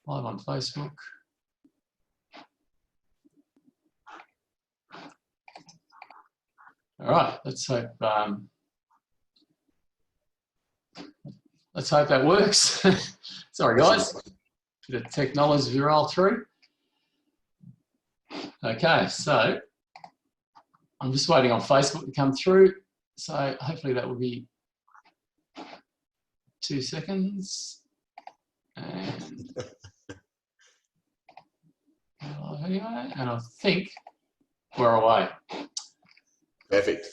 Live on Facebook. All right, let's hope that works. Sorry, guys. The technology roll through. Okay, so I'm just waiting on Facebook to come through. So hopefully that will be 2 seconds. And anyway, and I think we're away. Perfect.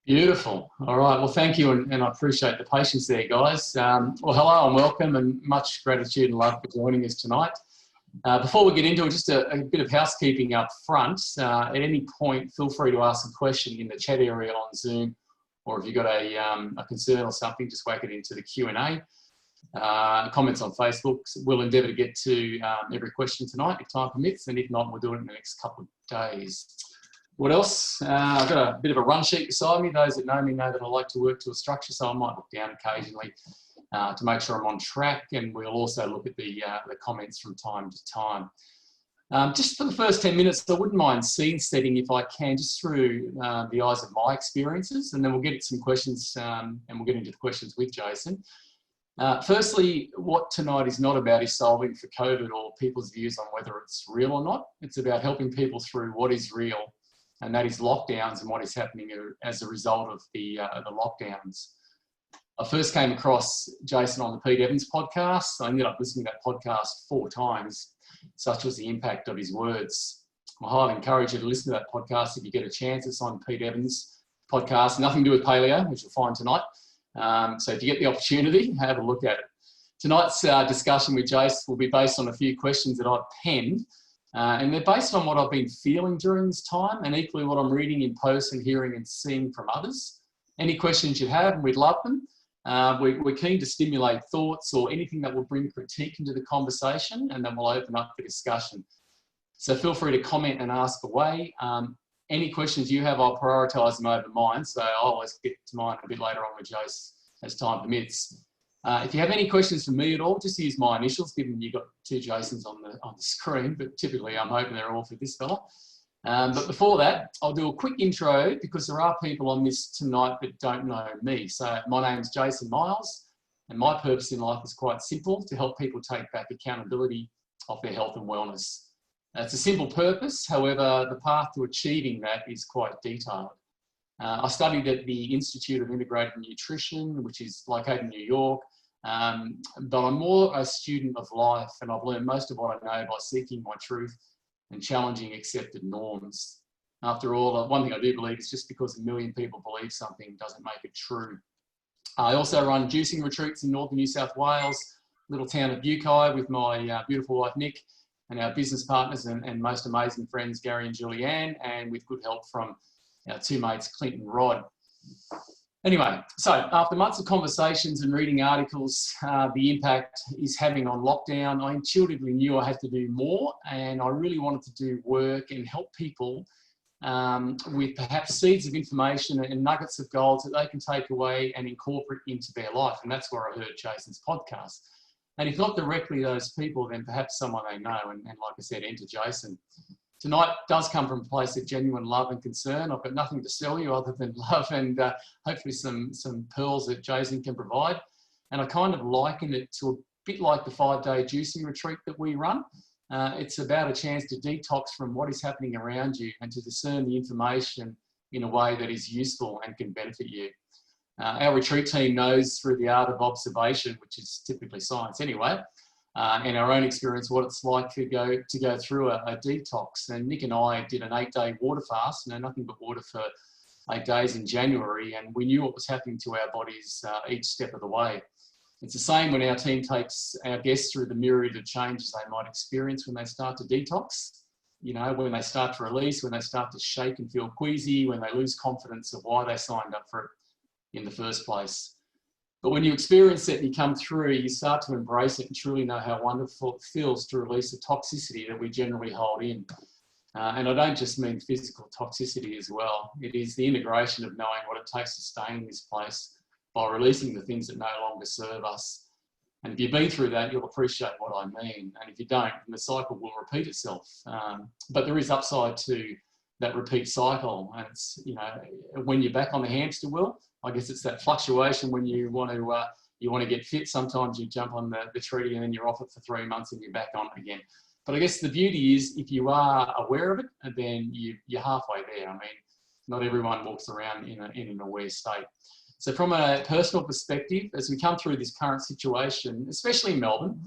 Beautiful. All right. Well, thank you, and I appreciate the patience there, guys. Well, hello and welcome, and much gratitude and love for joining us tonight. Before we get into it, just a bit of housekeeping up front. At any point, feel free to ask a question in the chat area on Zoom, or if you've got a concern or something, just whack it into the Q&A. Comments on Facebook. We'll endeavour to get to every question tonight if time permits, and if not, we'll do it in the next couple of days. What else? I've got a bit of a run sheet beside me. Those that know me know that I like to work to a structure, so I might look down occasionally to make sure I'm on track, and we'll also look at the comments from time to time. Just for the first 10 minutes, I wouldn't mind scene setting if I can, just through the eyes of my experiences, and then we'll get at some questions, and we'll get into the questions with Jason. Firstly, what tonight is not about is solving for COVID or people's views on whether it's real or not. It's about helping people through what is real, and that is lockdowns and what is happening as a result of the lockdowns. I first came across Jason on the Pete Evans podcast. I ended up listening to that podcast 4 times. Such was the impact of his words. I highly encourage you to listen to that podcast if you get a chance. It's on Pete Evans' podcast, nothing to do with paleo, which you'll find tonight. So if you get the opportunity, have a look at it. Tonight's discussion with Jason will be based on a few questions that I've penned, and they're based on what I've been feeling during this time, and equally what I'm reading in posts and hearing and seeing from others. Any questions you have, we'd love them. We're keen to stimulate thoughts or anything that will bring critique into the conversation, and then we'll open up the discussion. So feel free to comment and ask away. Any questions you have, I'll prioritise them over mine, so I'll always get to mine a bit later on with Jace as time permits. If you have any questions for me at all, just use my initials, given you've got 2 Jasons on the screen, but typically I'm hoping they're all for this fella. But before that, I'll do a quick intro because there are people on this tonight that don't know me. So my name's Jason Miles, and my purpose in life is quite simple: to help people take back accountability of their health and wellness. It's a simple purpose, however, the path to achieving that is quite detailed. I studied at the Institute of Integrated Nutrition, which is located in New York, but I'm more a student of life, and I've learned most of what I know by seeking my truth and challenging accepted norms. After all, one thing I do believe is just because 1 million people believe something doesn't make it true. I also run juicing retreats in northern New South Wales, little town of Bucay, with my beautiful wife Nick, and our business partners and most amazing friends Gary and Julianne, and with good help from our 2 mates Clint and Rod. Anyway, so after months of conversations and reading articles, the impact is having on lockdown, I intuitively knew I had to do more, and I really wanted to do work and help people with perhaps seeds of information and nuggets of gold that they can take away and incorporate into their life. And that's where I heard Jason's podcast. And if not directly those people, then perhaps someone they know. And like I said, enter Jason. Tonight does come from a place of genuine love and concern. I've got nothing to sell you other than love and hopefully some pearls that Jason can provide. And I kind of liken it to a bit like the 5-day juicing retreat that we run. It's about a chance to detox from what is happening around you and to discern the information in a way that is useful and can benefit you. Our retreat team knows through the art of observation, which is typically science anyway, and our own experience what it's like to go through a detox. And Nick and I did an 8-day water fast, nothing but water for 8 days in January, and we knew what was happening to our bodies each step of the way. It's the same when our team takes our guests through the myriad of changes they might experience when they start to detox. You know, when they start to release, when they start to shake and feel queasy, when they lose confidence of why they signed up for it in the first place. But when you experience it and you come through, you start to embrace it and truly know how wonderful it feels to release the toxicity that we generally hold in. And I don't just mean physical toxicity as well. It is the integration of knowing what it takes to stay in this place by releasing the things that no longer serve us. And if you've been through that, you'll appreciate what I mean. And if you don't, then the cycle will repeat itself. But there is upside to that repeat cycle. And it's, you know, when you're back on the hamster wheel, I guess it's that fluctuation when you want to get fit. Sometimes you jump on the treadmill and then you're off it for 3 months and you're back on it again. But I guess the beauty is if you are aware of it, then you're halfway there. I mean, not everyone walks around in an aware state. So from a personal perspective, as we come through this current situation, especially in Melbourne,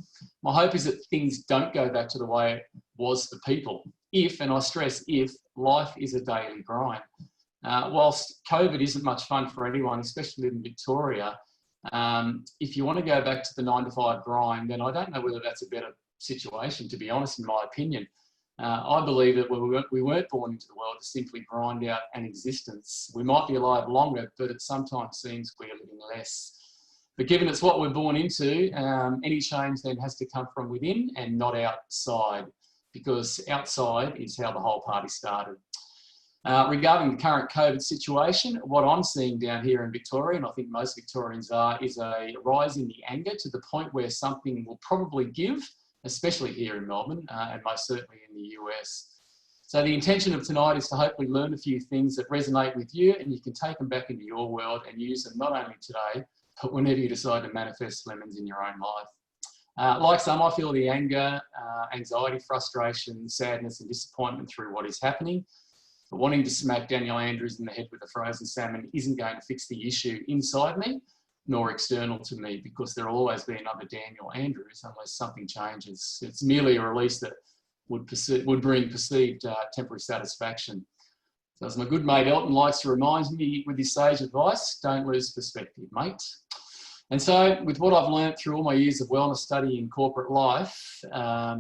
my hope is that things don't go back to the way it was for people. If, and I stress if, life is a daily grind. Whilst COVID isn't much fun for anyone, especially in Victoria, if you want to go back to the 9 to 5 grind, then I don't know whether that's a better situation, to be honest, in my opinion. I believe that we weren't born into the world to simply grind out an existence. We might be alive longer, but it sometimes seems we're living less. But given it's what we're born into, any change then has to come from within and not outside, because outside is how the whole party started. Regarding the current COVID situation, what I'm seeing down here in Victoria, and I think most Victorians are, is a rise in the anger to the point where something will probably give, especially here in Melbourne and most certainly in the US. So the intention of tonight is to hopefully learn a few things that resonate with you, and you can take them back into your world and use them not only today, but whenever you decide to manifest lemons in your own life. Like some, I feel the anger, anxiety, frustration, sadness and disappointment through what is happening. But wanting to smack Daniel Andrews in the head with a frozen salmon isn't going to fix the issue inside me, nor external to me, because there'll always be another Daniel Andrews unless something changes. It's merely a release that would bring perceived temporary satisfaction. So as my good mate Elton likes to remind me with his sage advice, don't lose perspective, mate. And so with what I've learned through all my years of wellness study in corporate life, I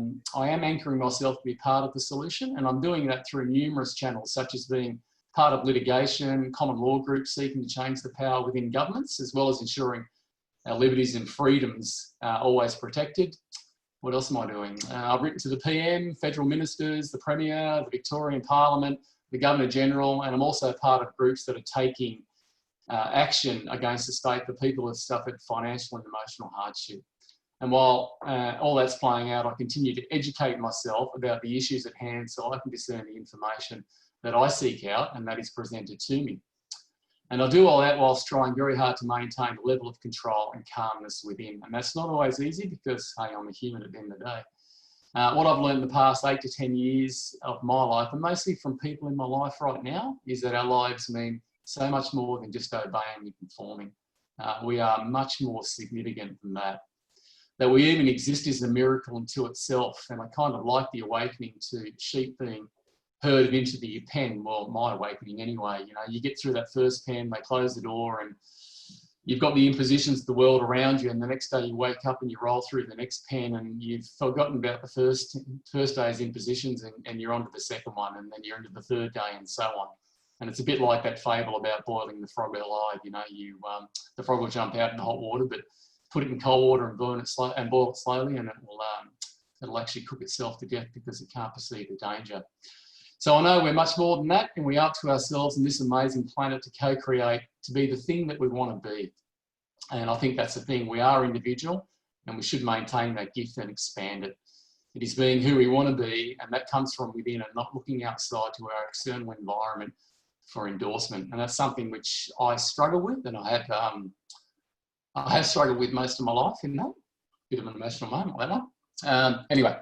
am anchoring myself to be part of the solution, and I'm doing that through numerous channels, such as being part of litigation, common law groups seeking to change the power within governments, as well as ensuring our liberties and freedoms are always protected. What else am I doing? I've written to the PM, federal ministers, the Premier, the Victorian Parliament, the Governor-General, and I'm also part of groups that are taking action against the state for people who have suffered financial and emotional hardship. And while all that's playing out, I continue to educate myself about the issues at hand so I can discern the information that I seek out and that is presented to me. And I do all that whilst trying very hard to maintain a level of control and calmness within. And that's not always easy because, hey, I'm a human at the end of the day. What I've learned in the past 8 to 10 years of my life, and mostly from people in my life right now, is that our lives mean so much more than just obeying and conforming. We are much more significant than that. That we even exist is a miracle unto itself. And I kind of like the awakening to sheep being herded into the pen. Well, my awakening anyway. You know, you get through that first pen, they close the door, and you've got the impositions of the world around you, and the next day you wake up and you roll through the next pen and you've forgotten about the first day's impositions, and you're on to the second one, and then you're into the third day, and so on. And it's a bit like that fable about boiling the frog alive. You know, the frog will jump out in hot water, but put it in cold water and boil it slowly, and it'll actually cook itself to death because it can't perceive the danger. So I know we're much more than that, and we owe it to ourselves and this amazing planet to co-create, to be the thing that we want to be. And I think that's the thing. We are individual, and we should maintain that gift and expand it. It is being who we want to be, and that comes from within and not looking outside to our external environment for endorsement. And that's something which I struggle with, and I have struggled with most of my life in that. Bit of an emotional moment, that one. Anyway,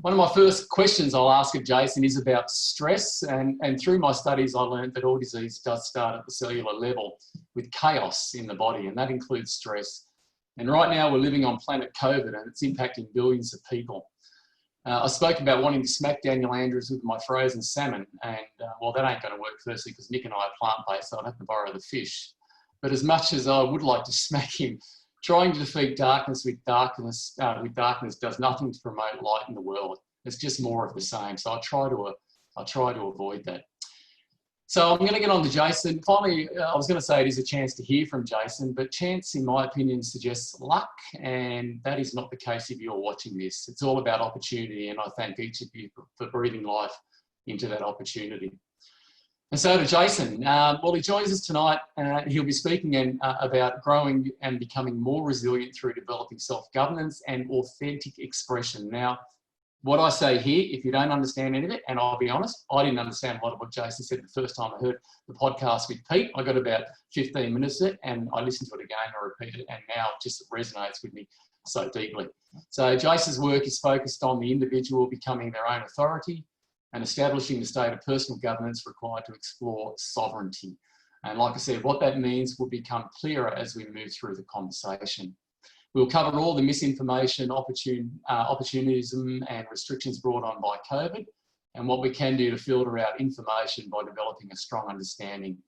one of my first questions I'll ask of Jason is about stress, and through my studies I learned that all disease does start at the cellular level with chaos in the body, and that includes stress. And right now we're living on planet COVID, and it's impacting billions of people. I spoke about wanting to smack Daniel Andrews with my frozen salmon, and well, that ain't going to work, firstly because Nick and I are plant-based, so I'd have to borrow the fish. But as much as I would like to smack him, trying to defeat darkness with darkness does nothing to promote light in the world. It's just more of the same. So I try to avoid that. So I'm going to get on to Jason. Finally, I was going to say it is a chance to hear from Jason, but chance, in my opinion, suggests luck, and that is not the case if you're watching this. It's all about opportunity, and I thank each of you for breathing life into that opportunity. And so to Jason, well, he joins us tonight. He'll be speaking about growing and becoming more resilient through developing self-governance and authentic expression. Now, what I say here, if you don't understand any of it, and I'll be honest, I didn't understand a lot of what Jason said the first time I heard the podcast with Pete. I got about 15 minutes of it and I listened to it again, I repeated it, and now it just resonates with me so deeply. So Jason's work is focused on the individual becoming their own authority and establishing the state of personal governance required to explore sovereignty. And like I said, what that means will become clearer as we move through the conversation. We'll cover all the misinformation, opportunism and restrictions brought on by COVID and what we can do to filter out information by developing a strong understanding.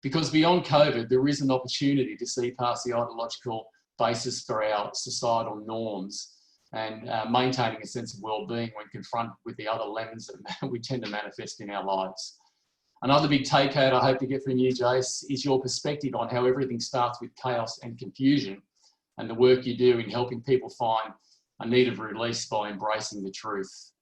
Because beyond COVID, there is an opportunity to see past the ideological basis for our societal norms and maintaining a sense of well-being when confronted with the other lemons that we tend to manifest in our lives. Another big take-home I hope to get from you, Jace, is your perspective on how everything starts with chaos and confusion and the work you do in helping people find a need of release by embracing the truth.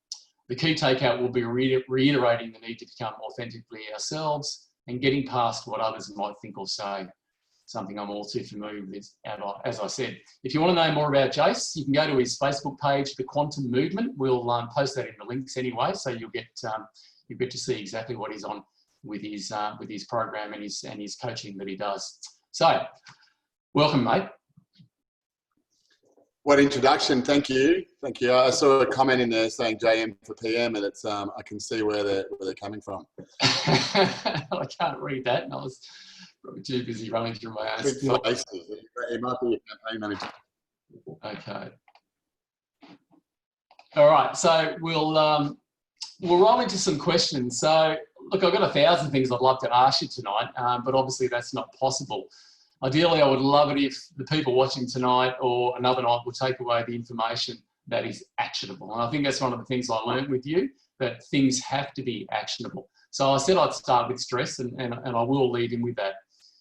The key takeout will be reiterating the need to become authentically ourselves and getting past what others might think or say. Something I'm all too familiar with, as I said. If you want to know more about Jace, you can go to his Facebook page, The Quantum Movement. We'll post that in the links anyway, so you'll get to see exactly what he's on with his program and his coaching that he does. So, welcome, mate. What introduction, thank you. Thank you. I saw a comment in there saying JM for PM and it's I can see where they're coming from. I can't read that, and I was probably too busy running through my own stuff. It might be a campaign manager. Okay. All right, so we'll roll into some questions. So, look, I've got 1,000 things I'd love to ask you tonight, but obviously that's not possible. Ideally, I would love it if the people watching tonight or another night will take away the information that is actionable. And I think that's one of the things I learned with you, that things have to be actionable. So I said I'd start with stress, and I will lead in with that.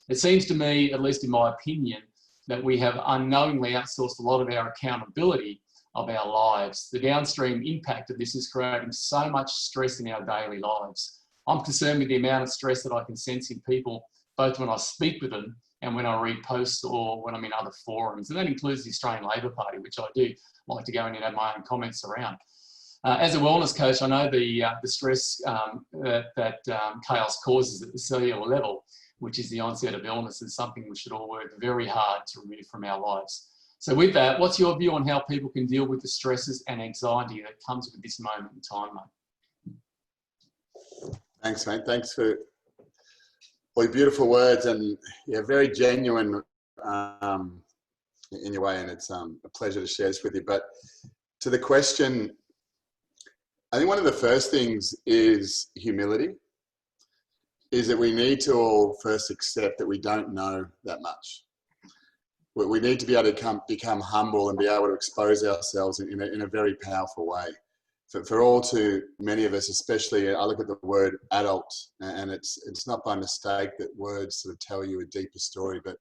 It seems to me, at least in my opinion, that we have unknowingly outsourced a lot of our accountability of our lives. The downstream impact of this is creating so much stress in our daily lives. I'm concerned with the amount of stress that I can sense in people, both when I speak with them and when I read posts or when I'm in other forums. And that includes the Australian Labor Party, which I do like to go in and have my own comments around. As a wellness coach, I know the stress that chaos causes at the cellular level, which is the onset of illness, is something we should all work very hard to remove from our lives. So with that, what's your view on how people can deal with the stresses and anxiety that comes with this moment in time, mate? Thanks, mate. Thanks for all your beautiful words and very genuine in your way, and it's a pleasure to share this with you. But to the question, I think one of the first things is humility, is that we need to all first accept that we don't know that much. We need to be able to become humble and be able to expose ourselves in a very powerful way. For all too many of us, especially, I look at the word adult, and it's not by mistake that words sort of tell you a deeper story, but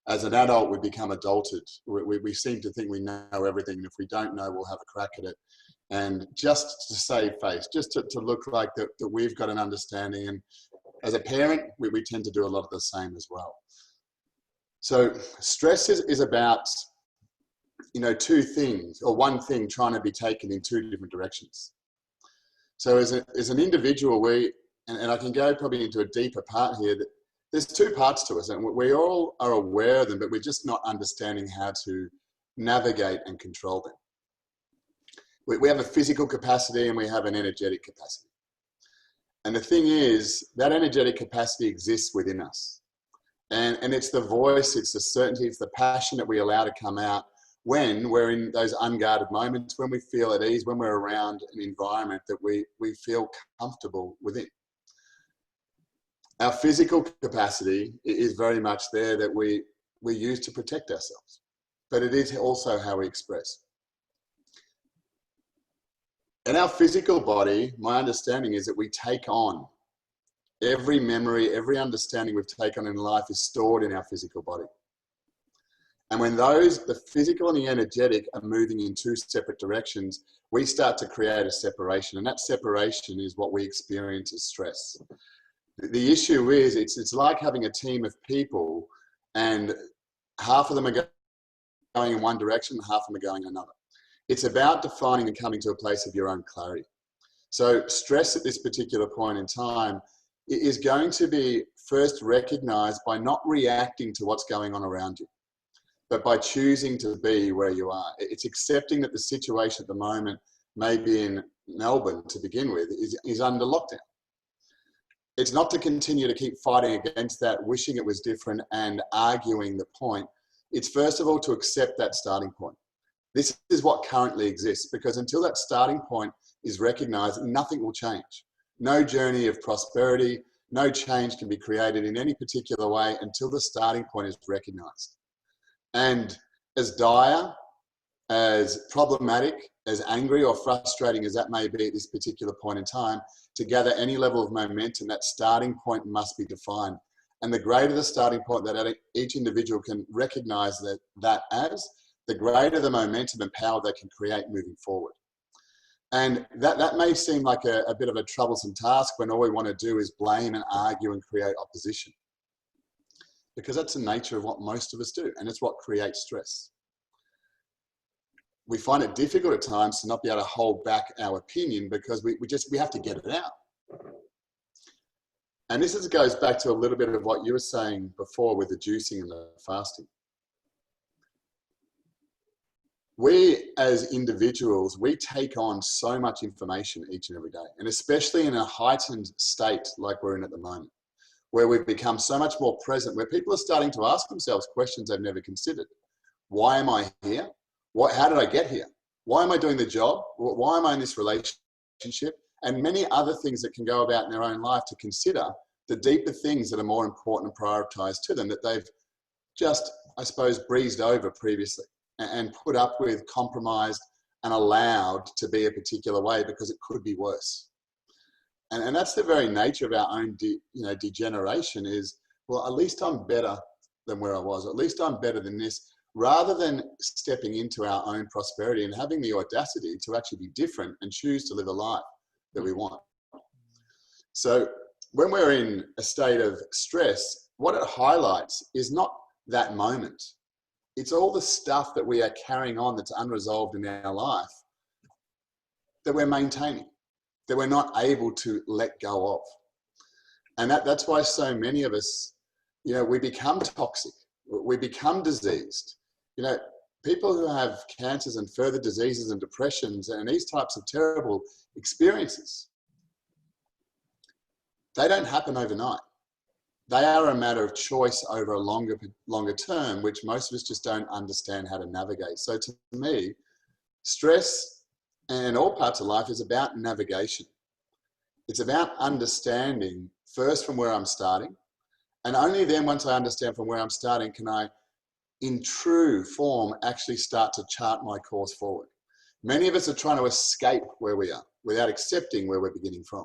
as an adult, we become adulted. We seem to think we know everything, and if we don't know, we'll have a crack at it. And just to save face, just to look like that we've got an understanding. And as a parent, we tend to do a lot of the same as well. So stress is about, two things, or one thing trying to be taken in two different directions. So as an individual, and I can go probably into a deeper part here, that there's two parts to us, and we all are aware of them, but we're just not understanding how to navigate and control them. We have a physical capacity and we have an energetic capacity. And the thing is, that energetic capacity exists within us. And it's the voice, it's the certainty, it's the passion that we allow to come out when we're in those unguarded moments, when we feel at ease, when we're around an environment that we feel comfortable within. Our physical capacity is very much there, that we use to protect ourselves, but it is also how we express. In our physical body, my understanding is that we take on every memory, every understanding we've taken in life is stored in our physical body. And when the physical and the energetic are moving in two separate directions, we start to create a separation. And that separation is what we experience as stress. The issue is it's like having a team of people and half of them are going in one direction, half of them are going another. It's about defining and coming to a place of your own clarity. So stress at this particular point in time is going to be first recognized by not reacting to what's going on around you, but by choosing to be where you are. It's accepting that the situation at the moment, maybe in Melbourne to begin with, is under lockdown. It's not to continue to keep fighting against that, wishing it was different and arguing the point. It's first of all to accept that starting point. This is what currently exists, because until that starting point is recognized, nothing will change. No journey of prosperity, no change can be created in any particular way until the starting point is recognized. And as dire, as problematic, as angry or frustrating as that may be at this particular point in time, to gather any level of momentum, that starting point must be defined. And the greater the starting point that each individual can recognize that as, the greater the momentum and power they can create moving forward. And that may seem like a bit of a troublesome task when all we want to do is blame and argue and create opposition. Because that's the nature of what most of us do, and it's what creates stress. We find it difficult at times to not be able to hold back our opinion because we have to get it out. And this goes back to a little bit of what you were saying before with the juicing and the fasting. We as individuals, we take on so much information each and every day, and especially in a heightened state like we're in at the moment, where we've become so much more present, where people are starting to ask themselves questions they've never considered. Why am I here? How did I get here? Why am I doing the job? Why am I in this relationship? And many other things that can go about in their own life to consider the deeper things that are more important and prioritized to them that they've just, I suppose, breezed over previously and put up with, compromised and allowed to be a particular way because it could be worse. And that's the very nature of our own degeneration is, well, at least I'm better than where I was. At least I'm better than this. Rather than stepping into our own prosperity and having the audacity to actually be different and choose to live a life that we want. So when we're in a state of stress, what it highlights is not that moment. It's all the stuff that we are carrying on that's unresolved in our life that we're maintaining, that we're not able to let go of. And that's why so many of us, we become toxic, we become diseased. People who have cancers and further diseases and depressions and these types of terrible experiences, they don't happen overnight. They are a matter of choice over a longer term, which most of us just don't understand how to navigate. So to me, stress and all parts of life is about navigation. It's about understanding first from where I'm starting. And only then once I understand from where I'm starting, can I, in true form, actually start to chart my course forward. Many of us are trying to escape where we are without accepting where we're beginning from.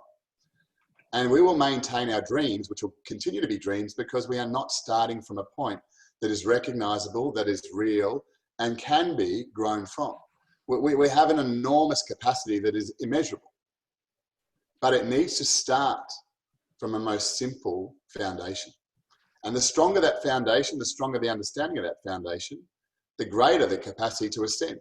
And we will maintain our dreams, which will continue to be dreams, because we are not starting from a point that is recognizable, that is real, and can be grown from. We have an enormous capacity that is immeasurable, but it needs to start from a most simple foundation. And the stronger that foundation, the stronger the understanding of that foundation, the greater the capacity to ascend.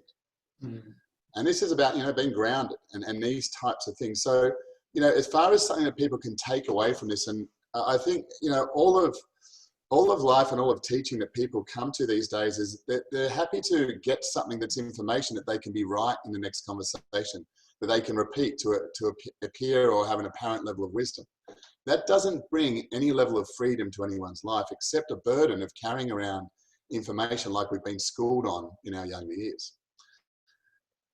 And this is about, being grounded and these types of things. So, as far as something that people can take away from this, and I think, all of life and all of teaching that people come to these days is that they're happy to get something that's information that they can be right in the next conversation, that they can repeat to appear or have an apparent level of wisdom. That doesn't bring any level of freedom to anyone's life, except a burden of carrying around information like we've been schooled on in our younger years.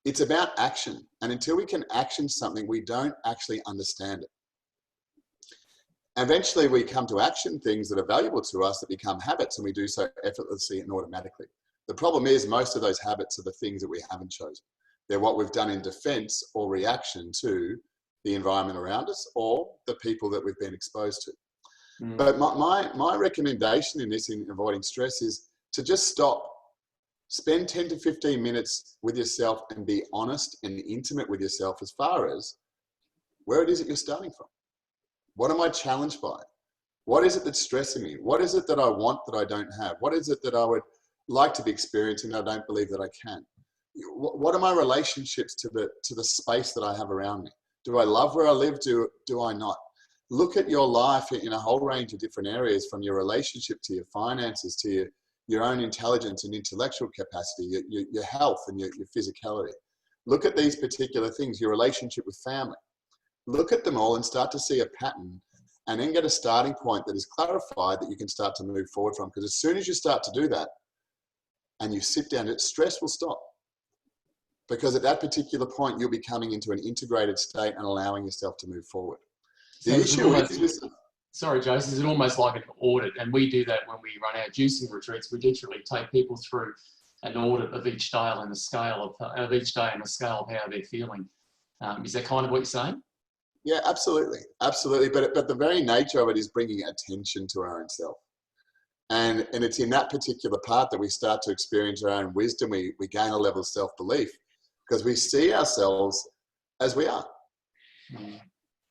It's about action. And until we can action something, we don't actually understand it. Eventually, we come to action things that are valuable to us that become habits, and we do so effortlessly and automatically. The problem is most of those habits are the things that we haven't chosen. They're what we've done in defense or reaction to the environment around us or the people that we've been exposed to. But my recommendation in this, in avoiding stress, is to just stop. Spend 10 to 15 minutes with yourself and be honest and intimate with yourself as far as where it is that you're starting from. What am I challenged by? What is it that's stressing me? What is it that I want that I don't have? What is it that I would like to be experiencing that I don't believe that I can? What are my relationships to the space that I have around me? Do I love where I live? Do I not? Look at your life in a whole range of different areas, from your relationship to your finances, to your own intelligence and intellectual capacity, your health and your physicality. Look at these particular things, your relationship with family. Look at them all and start to see a pattern, and then get a starting point that is clarified that you can start to move forward from. Because as soon as you start to do that and you sit down, stress will stop. Because at that particular point, you'll be coming into an integrated state and allowing yourself to move forward. So The issue is, sorry, Jason, is it almost like an audit? And we do that when we run our juicing retreats. We literally take people through an audit of each day and the scale of each day and the scale of how they're feeling. Is that kind of what you're saying? yeah, absolutely, absolutely. But the very nature of it is bringing attention to our own self. And it's in that particular part that we start to experience our own wisdom. We gain a level of self-belief because we see ourselves as we are. Mm.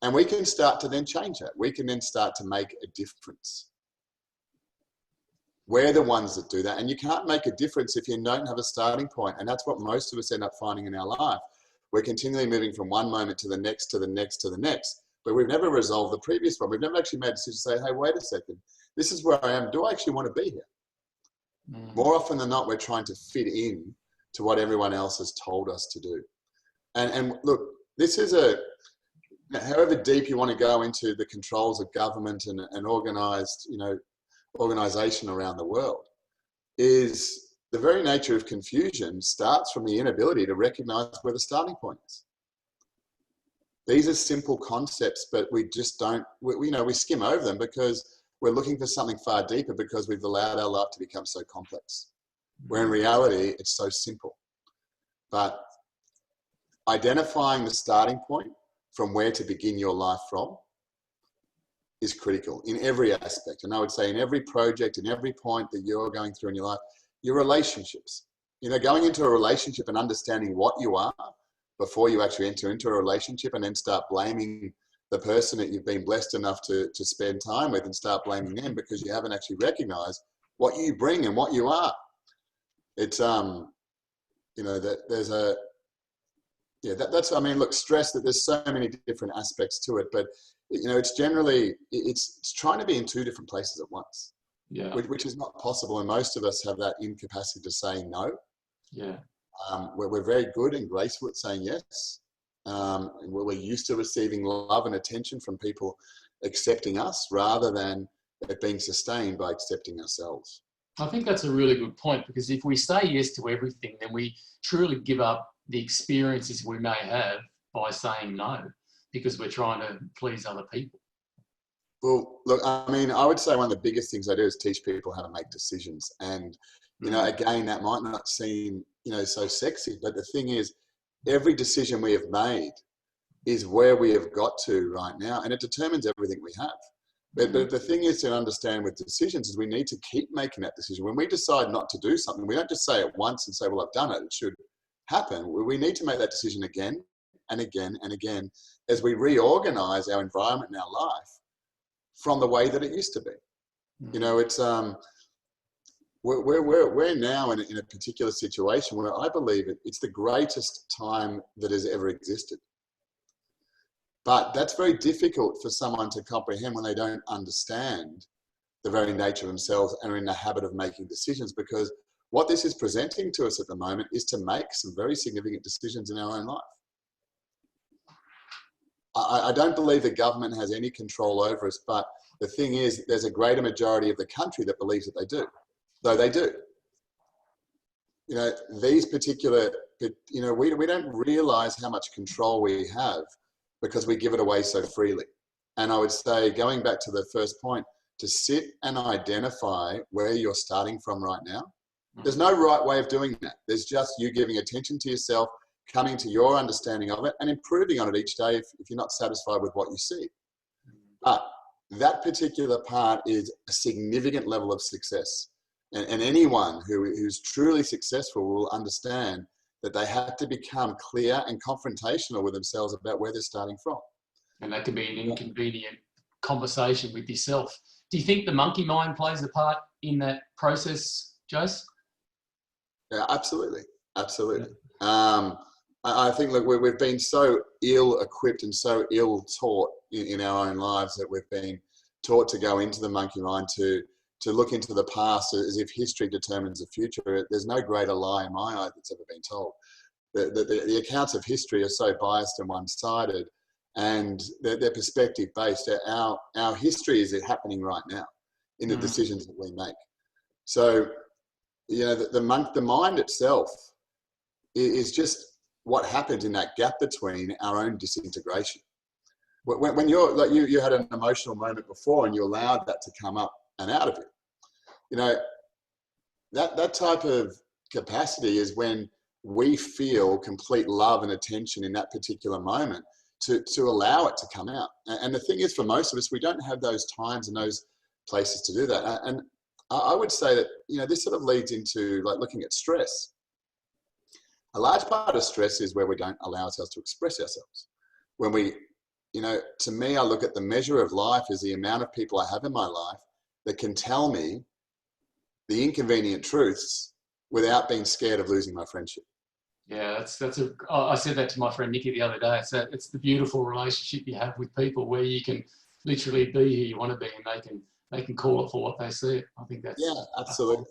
And we can start to then change that. We can then start to make a difference. We're the ones that do that. And you can't make a difference if you don't have a starting point. And that's what most of us end up finding in our life. We're continually moving from one moment to the next, to the next, to the next. But we've never resolved the previous one. We've never actually made a decision to say, hey, wait a second. This is where I am. Do I actually want to be here? Mm. More often than not, we're trying to fit in to what everyone else has told us to do. And look, this is however deep you want to go into the controls of government and organized, organization around the world, is the very nature of confusion starts from the inability to recognize where the starting point is. These are simple concepts, but we just don't, we skim over them because we're looking for something far deeper because we've allowed our life to become so complex. Where in reality, it's so simple. But identifying the starting point from where to begin your life from is critical in every aspect. And I would say in every project, in every point that you're going through in your life, your relationships, going into a relationship and understanding what you are before you actually enter into a relationship, and then start blaming the person that you've been blessed enough to spend time with, and start blaming them because you haven't actually recognized what you bring and what you are. It's, that there's a, that's, look, stress, that there's so many different aspects to it, but it's generally, it's trying to be in two different places at once, which is not possible. And most of us have that incapacity to say no. Yeah. We're very good and graceful at saying yes. And we're used to receiving love and attention from people accepting us rather than it being sustained by accepting ourselves. I think that's a really good point, because if we say yes to everything, then we truly give up the experiences we may have by saying no, because we're trying to please other people. Well, look, I would say one of the biggest things I do is teach people how to make decisions. And, again, that might not seem, so sexy, but the thing is, every decision we have made is where we have got to right now, and it determines everything we have. But the thing is to understand with decisions is we need to keep making that decision. When we decide not to do something, we don't just say it once and say, well, I've done it, it should happen. We need to make that decision again and again and again as we reorganize our environment and our life from the way that it used to be. It's we're now in a particular situation where I believe it's the greatest time that has ever existed. But that's very difficult for someone to comprehend when they don't understand the very nature of themselves and are in the habit of making decisions, because what this is presenting to us at the moment is to make some very significant decisions in our own life. I don't believe the government has any control over us, but the thing is, there's a greater majority of the country that believes that they do, though they do. These particular, we don't realize how much control we have because we give it away so freely. And I would say, going back to the first point, to sit and identify where you're starting from right now. There's no right way of doing that. There's just you giving attention to yourself, coming to your understanding of it, and improving on it each day if you're not satisfied with what you see. But that particular part is a significant level of success. And anyone who's truly successful will understand that they have to become clear and confrontational with themselves about where they're starting from. And that can be an inconvenient conversation with yourself. Do you think the monkey mind plays a part in that process, Jose? Yeah, absolutely. Absolutely. I think, look, we've been so ill-equipped and so ill-taught in our own lives that we've been taught to go into the monkey mind, to look into the past as if history determines the future. There's no greater lie in my eye that's ever been told. The accounts of history are so biased and one-sided, and they're perspective-based. Our history is happening right now in the decisions that we make. So, you know, the mind itself is just what happens in that gap between our own disintegration. When you're like you had an emotional moment before and you allowed that to come up and out of you, you know, that type of capacity is when we feel complete love and attention in that particular moment to allow it to come out. And the thing is, for most of us, we don't have those times and those places to do that. And I would say that, you know, this sort of leads into like looking at stress. A large part of stress is where we don't allow ourselves to express ourselves. When we, you know, to me, I look at the measure of life as the amount of people I have in my life that can tell me the inconvenient truths without being scared of losing my friendship. Yeah, I said that to my friend Nikki the other day. It's the beautiful relationship you have with people where you can literally be who you want to be, and they can call it for what they see. I think that's, yeah, absolutely.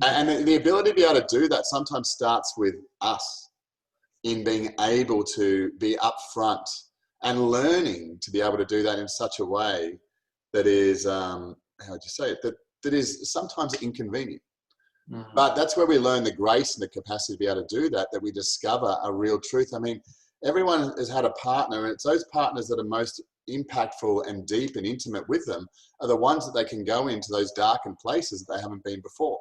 And the ability to be able to do that sometimes starts with us in being able to be upfront and learning to be able to do that in such a way that is, how would you say it, that is sometimes inconvenient. But that's where we learn the grace and the capacity to be able to do that, that we discover a real truth. I mean, everyone has had a partner, and it's those partners that are most impactful and deep and intimate with them are the ones that they can go into those darkened places that they haven't been before.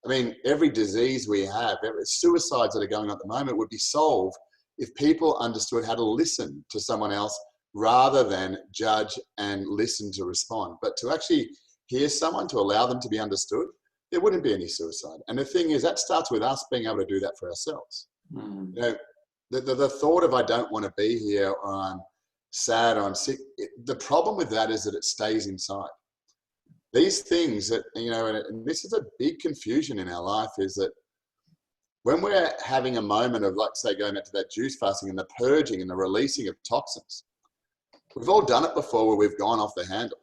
I mean, every disease we have, every suicides that are going on at the moment would be solved if people understood how to listen to someone else rather than judge and listen to respond. But to actually hear someone, to allow them to be understood, there wouldn't be any suicide. And the thing is, that starts with us being able to do that for ourselves. You know, the thought of I don't want to be here, or I'm sad, or I'm sick, the problem with that is that it stays inside. These things that, you know, and this is a big confusion in our life, is that when we're having a moment of, like, say, going back to that juice fasting and the purging and the releasing of toxins, we've all done it before where we've gone off the handle.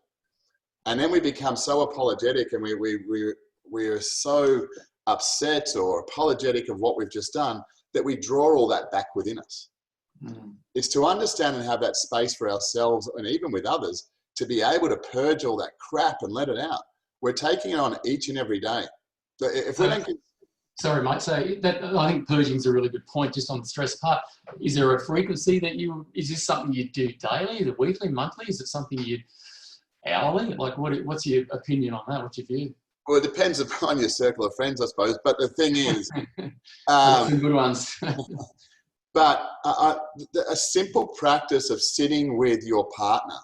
And then we become so apologetic, and we're so upset or apologetic of what we've just done that we draw all that back within us. It's to understand and have that space for ourselves, and even with others, to be able to purge all that crap and let it out. We're taking it on each and every day. So if we don't... Sorry, mate. So that, I think purging is a really good point, just on the stress part. Is there a frequency that is this something you do daily, is it weekly, monthly? Is it something you hourly? Like, what's your opinion on that? What's your view? Well, it depends upon your circle of friends, I suppose. But the thing is, some good ones. But a simple practice of sitting with your partner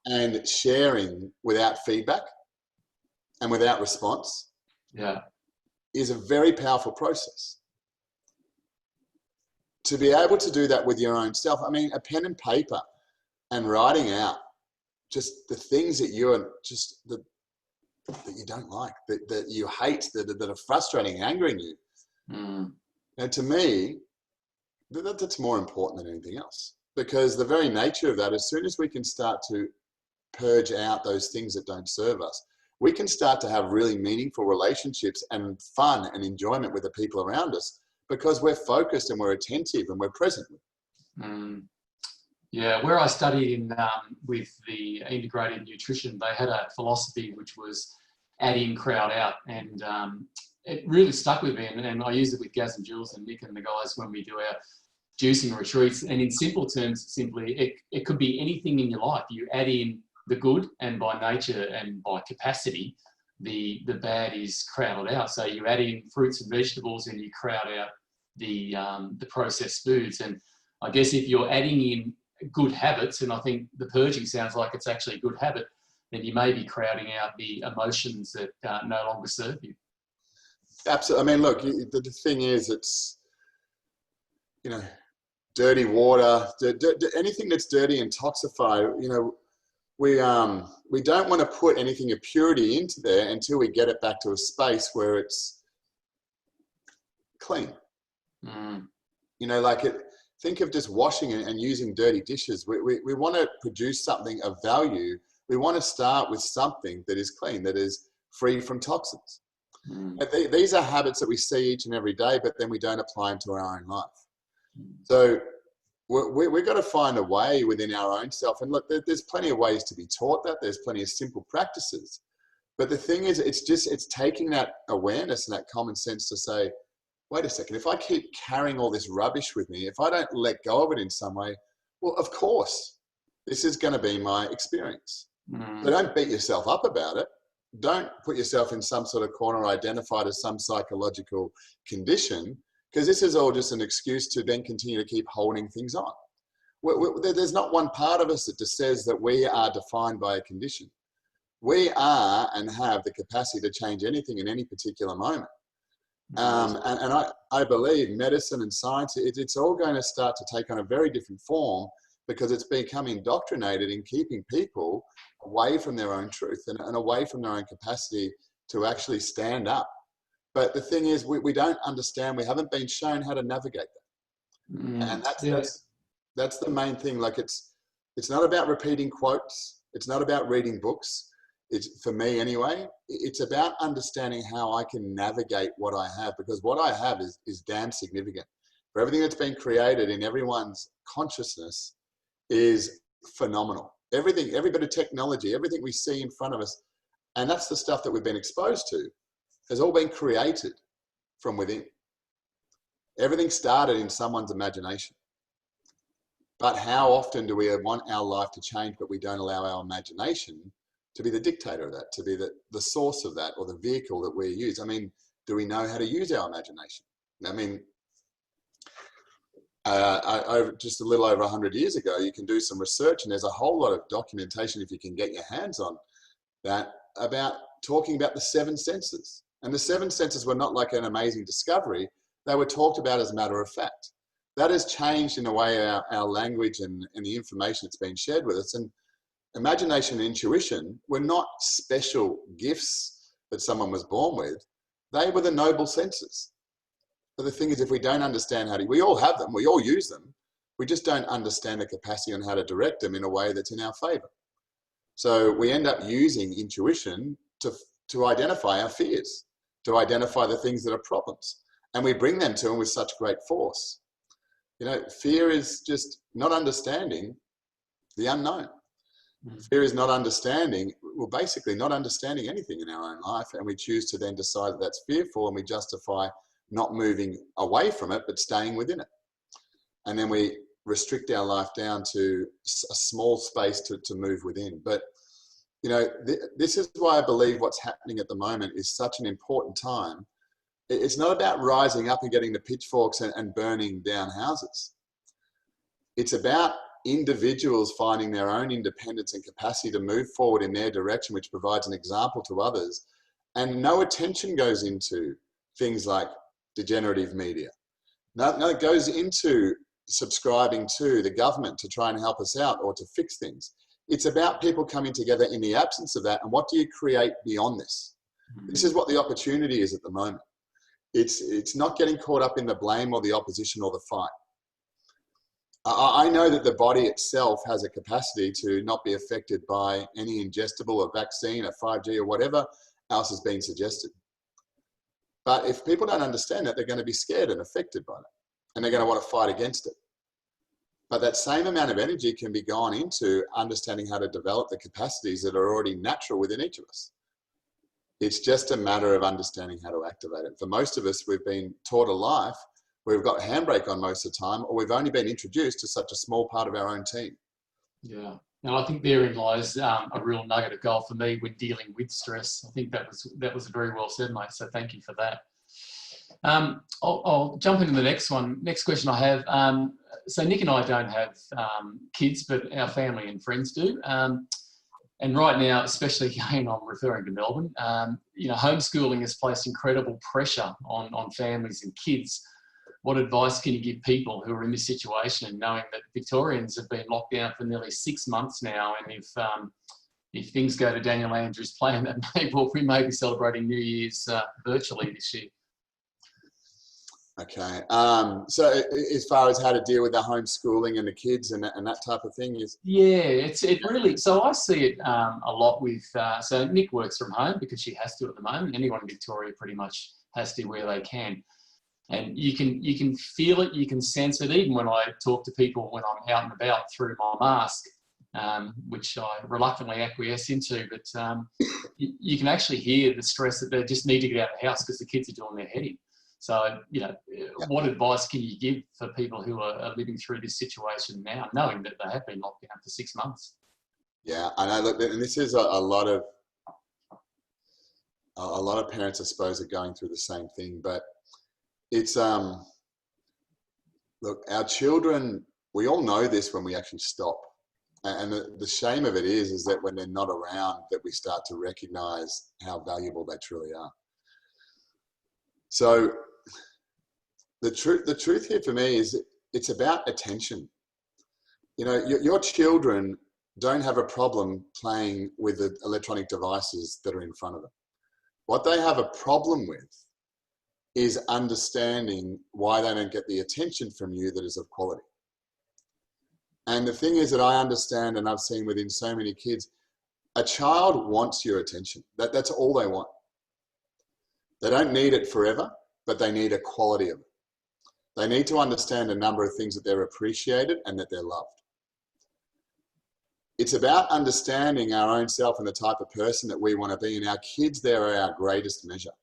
and sharing without feedback and without response, is a very powerful process. To be able to do that with your own self, I mean, a pen and paper and writing out just the things that that you don't like, that you hate, that are frustrating, angering you. And to me, that's more important than anything else, because the very nature of that, as soon as we can start to purge out those things that don't serve us, we can start to have really meaningful relationships and fun and enjoyment with the people around us, because we're focused and we're attentive and we're present. Yeah, where I studied with the integrated nutrition, they had a philosophy which was add in, crowd out, and it really stuck with me. And I use it with Gaz and Jules and Nick and the guys when we do our juicing retreats. And in simple terms, it could be anything in your life. You add in the good, and by nature and by capacity, the bad is crowded out. So you add in fruits and vegetables, and you crowd out the processed foods. And I guess if you're adding in good habits, and I think the purging sounds like it's actually a good habit, then you may be crowding out the emotions that no longer serve you. Absolutely. I mean, look, the thing is, it's, you know, dirty water, anything that's dirty and toxify, you know, we don't want to put anything of purity into there until we get it back to a space where it's clean. You know, like think of just washing and using dirty dishes. We want to produce something of value. We want to start with something that is clean, that is free from toxins. These are habits that we see each and every day, but then we don't apply them to our own life. So we've got to find a way within our own self. And look, there's plenty of ways to be taught that. There's plenty of simple practices. But the thing is, it's taking that awareness and that common sense to say, wait a second, if I keep carrying all this rubbish with me, if I don't let go of it in some way, well, of course, this is going to be my experience. So don't beat yourself up about it. Don't put yourself in some sort of corner identified as some psychological condition, because this is all just an excuse to then continue to keep holding things on. There's not one part of us that just says that we are defined by a condition. We are and have the capacity to change anything in any particular moment. And I believe medicine and science, it's all going to start to take on a very different form, because it's become indoctrinated in keeping people away from their own truth and away from their own capacity to actually stand up. But the thing is, we don't understand, we haven't been shown how to navigate that. And that's the main thing. Like it's not about repeating quotes. It's not about reading books. It's, for me anyway, it's about understanding how I can navigate what I have, because what I have is damn significant. For everything that's been created in everyone's consciousness is phenomenal. Everything, every bit of technology, everything we see in front of us, and that's the stuff that we've been exposed to, has all been created from within. Everything started in someone's imagination. But how often do we want our life to change, but we don't allow our imagination to be the dictator of that, to be the source of that, or the vehicle that we use? I mean, do we know how to use our imagination? I mean, just a little over 100 years ago, you can do some research, and there's a whole lot of documentation, if you can get your hands on that, about talking about the 7 senses. And the 7 senses were not like an amazing discovery. They were talked about as a matter of fact. That has changed in a way our language and the information that's been shared with us. And imagination and intuition were not special gifts that someone was born with. They were the noble senses. But the thing is, if we don't understand how to, we all have them, we all use them, we just don't understand the capacity on how to direct them in a way that's in our favor. So we end up using intuition to identify our fears, to identify the things that are problems. And we bring them to them with such great force. You know, fear is just not understanding the unknown. Fear is not understanding, well, basically not understanding anything in our own life. And we choose to then decide that that's fearful, and we justify not moving away from it, but staying within it. And then we restrict our life down to a small space to move within. But, you know, this is why I believe what's happening at the moment is such an important time. It's not about rising up and getting the pitchforks and burning down houses. It's about individuals finding their own independence and capacity to move forward in their direction, which provides an example to others. And no attention goes into things like degenerative media. No, it goes into subscribing to the government to try and help us out or to fix things. It's about people coming together in the absence of that. And what do you create beyond this? This is what the opportunity is at the moment. It's not getting caught up in the blame or the opposition or the fight. I know that the body itself has a capacity to not be affected by any ingestible or vaccine or 5G or whatever else has been suggested. But if people don't understand that, they're going to be scared and affected by that. And they're going to want to fight against it. But that same amount of energy can be gone into understanding how to develop the capacities that are already natural within each of us. It's just a matter of understanding how to activate it. For most of us, we've been taught a life where we've got a handbrake on most of the time, or we've only been introduced to such a small part of our own team. Yeah. And I think therein lies a real nugget of gold for me when dealing with stress. I think that was very well said, mate. So thank you for that. I'll jump into the next one. Next question I have. So Nick and I don't have kids, but our family and friends do. And right now, especially again, I'm referring to Melbourne. You know, homeschooling has placed incredible pressure on families and kids what advice can you give people who are in this situation, knowing that Victorians have been locked down for nearly 6 months now, and if things go to Daniel Andrews' plan, that we may be celebrating New Year's virtually this year. Okay. So as far as how to deal with the homeschooling and the kids and that type of thing is? Yeah, it really, so I see it a lot with, so Nick works from home because she has to at the moment. Anyone in Victoria pretty much has to where they can. And you can feel it, you can sense it, even when I talk to people when I'm out and about through my mask, which I reluctantly acquiesce into, but you can actually hear the stress that they just need to get out of the house because the kids are doing their head in. So, what advice can you give for people who are living through this situation now, knowing that they have been locked down for 6 months? Yeah, I know. Look, and this is a lot of parents, I suppose, are going through the same thing. But it's look, our children. We all know this when we actually stop, and the shame of it is that when they're not around, that we start to recognise how valuable they truly are. So. The truth here for me is it's about attention. Your children don't have a problem playing with the electronic devices that are in front of them. What they have a problem with is understanding why they don't get the attention from you that is of quality. And the thing is that I understand, and I've seen within so many kids, a child wants your attention. That's all they want. They don't need it forever, but they need a quality of it. They need to understand a number of things, that they're appreciated and that they're loved. It's about understanding our own self and the type of person that we want to be, and our kids, they're our greatest measure.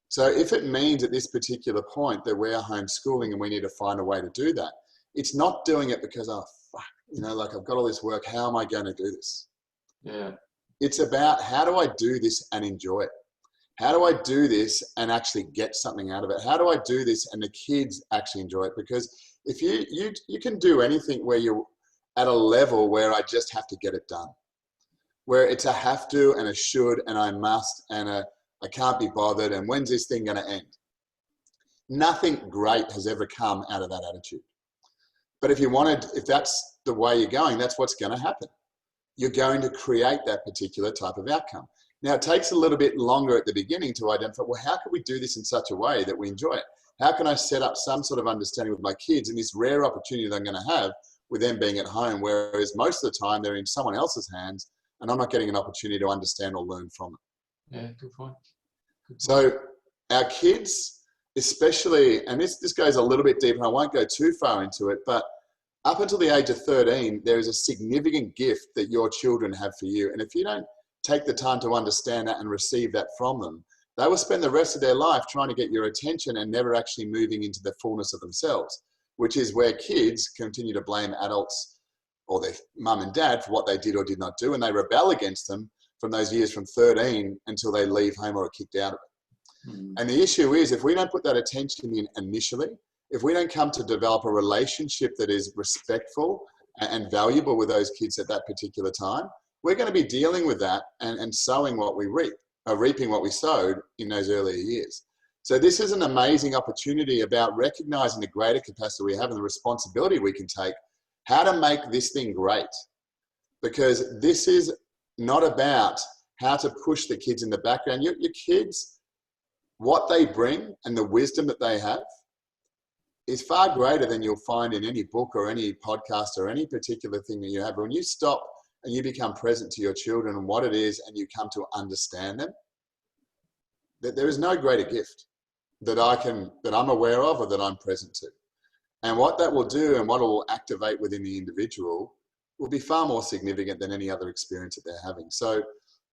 So if it means at this particular point that we're homeschooling and we need to find a way to do that, it's not doing it because, oh, fuck, like I've got all this work, how am I going to do this? Yeah. It's about how do I do this and enjoy it? How do I do this and actually get something out of it? How do I do this and the kids actually enjoy it? Because if you can do anything where you're at a level where I just have to get it done, where it's a have to and a should and I must and I can't be bothered and when's this thing going to end? Nothing great has ever come out of that attitude. But if that's the way you're going, that's what's going to happen. You're going to create that particular type of outcome. Now, it takes a little bit longer at the beginning to identify, well, how can we do this in such a way that we enjoy it? How can I set up some sort of understanding with my kids in this rare opportunity that I'm going to have with them being at home, whereas most of the time they're in someone else's hands and I'm not getting an opportunity to understand or learn from them. Yeah, good point. So our kids, especially, and this goes a little bit deeper, I won't go too far into it, but up until the age of 13, there is a significant gift that your children have for you. And if you don't take the time to understand that and receive that from them, they will spend the rest of their life trying to get your attention and never actually moving into the fullness of themselves, which is where kids continue to blame adults or their mum and dad for what they did or did not do, and they rebel against them from those years from 13 until they leave home or are kicked out of it. Mm. And the issue is, if we don't put that attention in initially, if we don't come to develop a relationship that is respectful and valuable with those kids at that particular time, we're going to be dealing with that and sowing what we reap, reaping what we sowed in those earlier years. So this is an amazing opportunity about recognizing the greater capacity we have and the responsibility we can take, how to make this thing great. Because this is not about how to push the kids in the background. Your kids, what they bring and the wisdom that they have is far greater than you'll find in any book or any podcast or any particular thing that you have. When you stop and you become present to your children and what it is, and you come to understand them, that there is no greater gift that I'm aware of or that I'm present to. And what that will do and what it will activate within the individual will be far more significant than any other experience that they're having. So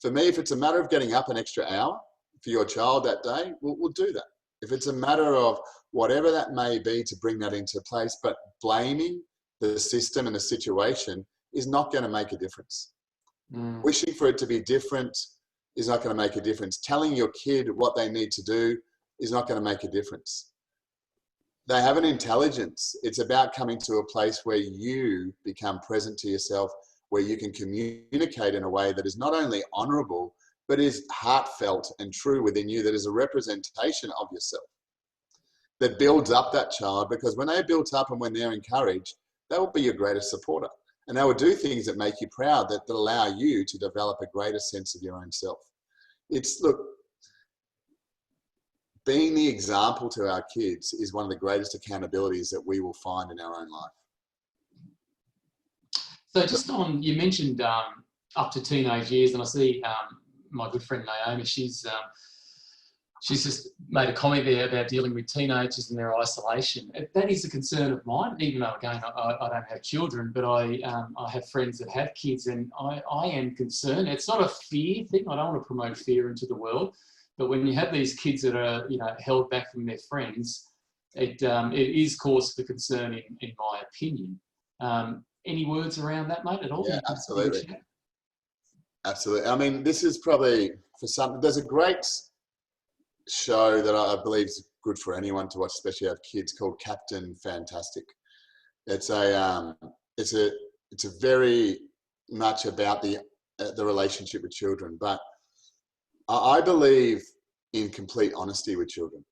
for me, if it's a matter of getting up an extra hour for your child that day, we'll do that. If it's a matter of whatever that may be to bring that into place, but blaming the system and the situation is not going to make a difference. Mm. Wishing for it to be different is not going to make a difference. Telling your kid what they need to do is not going to make a difference. They have an intelligence. It's about coming to a place where you become present to yourself, where you can communicate in a way that is not only honorable, but is heartfelt and true within you, that is a representation of yourself. that builds up that child, because when they're built up and when they're encouraged, they will be your greatest supporter. And they will do things that make you proud, that allow you to develop a greater sense of your own self. Look, being the example to our kids is one of the greatest accountabilities that we will find in our own life. So just on, you mentioned up to teenage years, and I see my good friend Naomi, she's just made a comment there about dealing with teenagers and their isolation. That is a concern of mine, even though, again, I don't have children, but I have friends that have kids, and I am concerned. It's not a fear thing. I don't want to promote fear into the world, but when you have these kids that are, held back from their friends, it is cause for concern, in my opinion. Any words around that, mate, at all? Yeah, absolutely. Absolutely. I mean, this is probably for some, there's a great show that I believe is good for anyone to watch, especially have kids, called Captain Fantastic. It's a very much about the relationship with children, but I believe in complete honesty with children.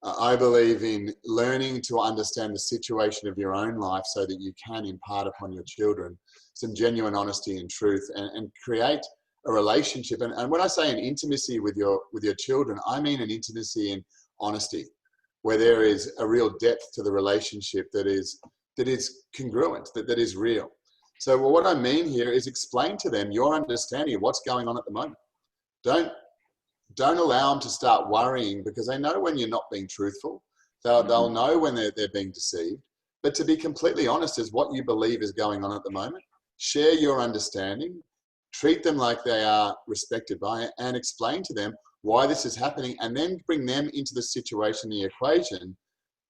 I believe in learning to understand the situation of your own life so that you can impart upon your children some genuine honesty and truth, and create a relationship. And when I say an intimacy with your children, I mean an intimacy in honesty, where there is a real depth to the relationship that is congruent, that is real. So what I mean here is explain to them your understanding of what's going on at the moment. Don't allow them to start worrying, because they know when you're not being truthful. They'll know when they're being deceived. But to be completely honest is what you believe is going on at the moment. Share your understanding, treat them like they are respected by it, and explain to them why this is happening, and then bring them into the situation, the equation,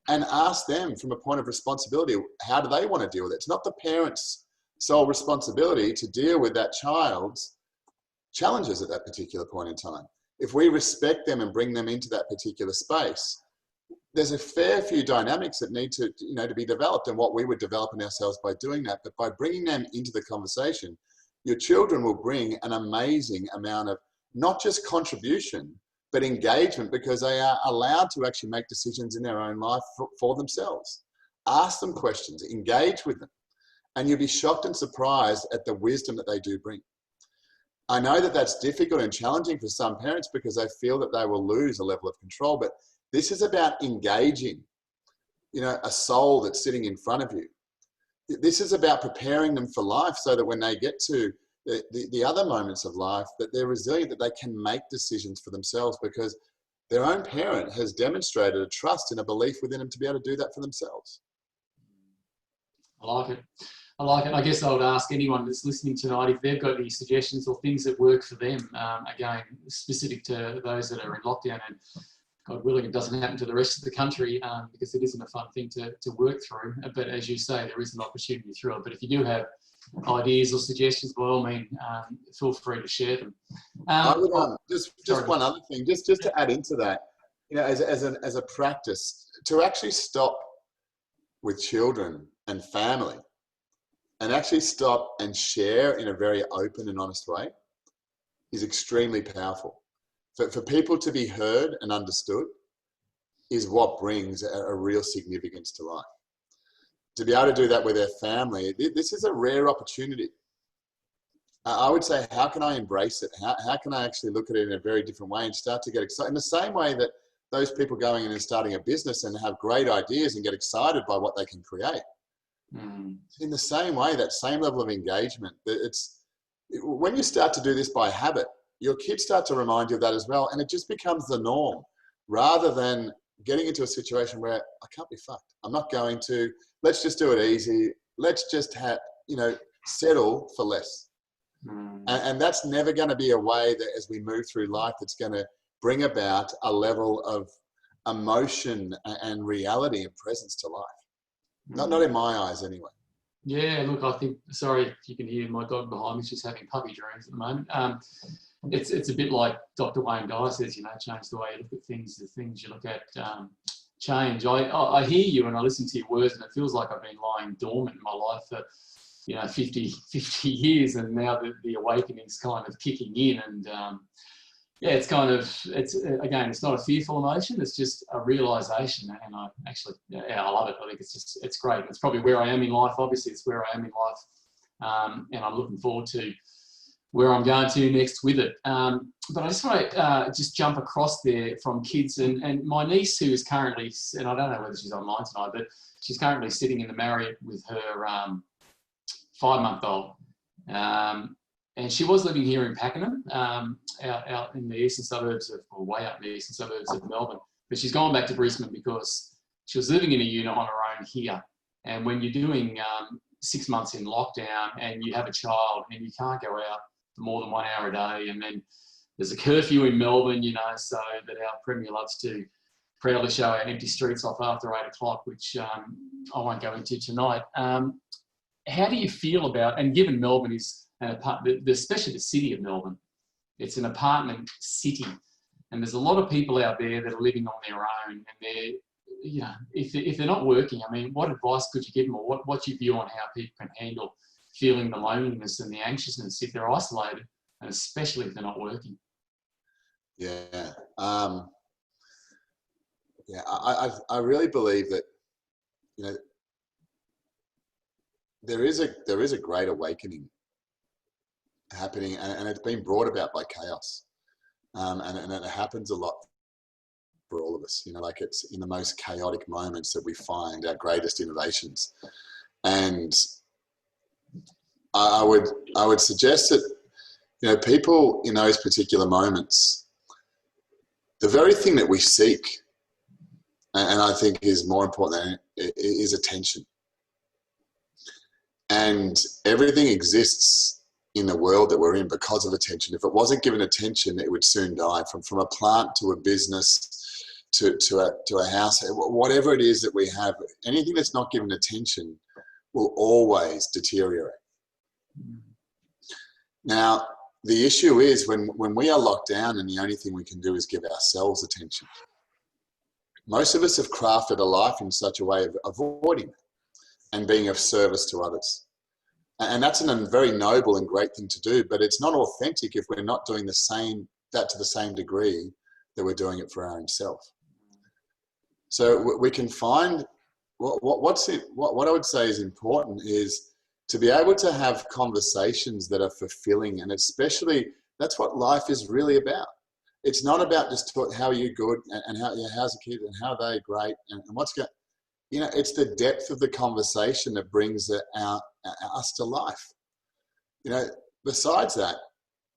and ask them from a point of responsibility, how do they want to deal with it? It's not the parent's sole responsibility to deal with that child's challenges at that particular point in time. If we respect them and bring them into that particular space, there's a fair few dynamics that need to be developed, and what we would develop in ourselves by doing that. But by bringing them into the conversation, your children will bring an amazing amount of not just contribution, but engagement, because they are allowed to actually make decisions in their own life for themselves. Ask them questions, engage with them, and you'll be shocked and surprised at the wisdom that they do bring. I know that that's difficult and challenging for some parents, because they feel that they will lose a level of control, but this is about engaging, a soul that's sitting in front of you. This is about preparing them for life, so that when they get to the other moments of life, that they're resilient, that they can make decisions for themselves, because their own parent has demonstrated a trust and a belief within them to be able to do that for themselves. I like it. I guess I would ask anyone that's listening tonight if they've got any suggestions or things that work for them, again, specific to those that are in lockdown, and God willing, it doesn't happen to the rest of the country, because it isn't a fun thing to work through. But as you say, there is an opportunity through it. But if you do have ideas or suggestions, by all means, feel free to share them. I would just one other thing, just to add into that, as a practice, to actually stop with children and family, and actually stop and share in a very open and honest way, is extremely powerful. For people to be heard and understood is what brings a real significance to life. To be able to do that with their family, this is a rare opportunity. I would say, how can I embrace it? How can I actually look at it in a very different way and start to get excited? In the same way that those people going in and starting a business and have great ideas and get excited by what they can create. In the same way, that same level of engagement, when you start to do this by habit, your kids start to remind you of that as well, and it just becomes the norm, rather than getting into a situation where I can't be fucked. I'm not going to. Let's just do it easy. Let's just settle for less. And that's never going to be a way that, as we move through life, that's going to bring about a level of emotion and reality and presence to life. Not in my eyes, anyway. Yeah, look, I think, sorry if you can hear my dog behind me, she's having puppy dreams at the moment. It's a bit like Dr. Wayne Dyer says, change the way you look at things, the things you look at change. I hear you and I listen to your words, and it feels like I've been lying dormant in my life for 50 years, and now the awakening's kind of kicking in, and Yeah, it's kind of, again, it's not a fearful emotion, it's just a realization. And I actually, yeah, I love it. I think it's great. It's probably where I am in life. Obviously, it's where I am in life. And I'm looking forward to where I'm going to next with it. But I just want to just jump across there from kids, and my niece, who is currently, and I don't know whether she's online tonight, but she's currently sitting in the Marriott with her 5-month-old. And she was living here in Pakenham, out in the eastern suburbs of, or way up in the eastern suburbs of Melbourne. But she's gone back to Brisbane because she was living in a unit on her own here. And when you're doing 6 months in lockdown and you have a child and you can't go out for more than 1 hour a day, and then there's a curfew in Melbourne, you know, so that our Premier loves to proudly show our empty streets off after 8 o'clock, which I won't go into tonight. How do you feel about, and given Melbourne is an apartment, especially the city of Melbourne, it's an apartment city, and there's a lot of people out there that are living on their own, and they're, you know, if they're not working, I mean, what advice could you give them, or what's your view on how people can handle feeling the loneliness and the anxiousness if they're isolated, and especially if they're not working? Yeah. Yeah, I really believe that, you know, there is a great awakening happening, and it's been brought about by chaos, and it happens a lot for all of us. You know, like, it's in the most chaotic moments that we find our greatest innovations. And I would suggest that, you know, people in those particular moments, the very thing that we seek, and I think is more important than it, is attention. And everything exists in the world that we're in because of attention. If it wasn't given attention, it would soon die. From a plant to a business to a house, whatever it is that we have, anything that's not given attention will always deteriorate. Now, the issue is when we are locked down and the only thing we can do is give ourselves attention. Most of us have crafted a life in such a way of avoiding it and being of service to others. And that's a very noble and great thing to do, but it's not authentic if we're not doing that to the same degree that we're doing it for our own self. So we can find, what I would say is important is to be able to have conversations that are fulfilling, and especially that's what life is really about. It's not about just how are you good, and how's the kids, and how are they great, and what's going. You know, it's the depth of the conversation that brings us to life. You know, besides that,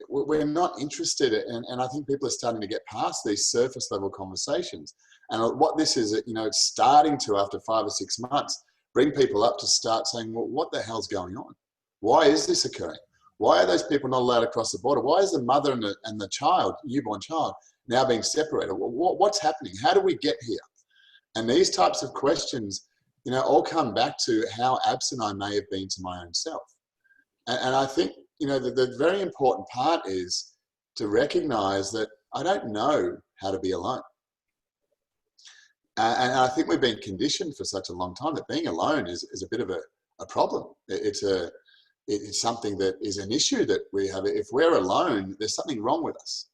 we're not interested in, and I think people are starting to get past these surface level conversations. And what this is, you know, it's starting to, after 5 or 6 months, bring people up to start saying, well, what the hell's going on? Why is this occurring? Why are those people not allowed across the border? Why is the mother and the child, newborn child, now being separated? What's happening? How do we get here? And these types of questions, you know, all come back to how absent I may have been to my own self. And I think, you know, the very important part is to recognize that I don't know how to be alone. And I think we've been conditioned for such a long time that being alone is a bit of a problem. It's something that is an issue that we have. If we're alone, there's something wrong with us.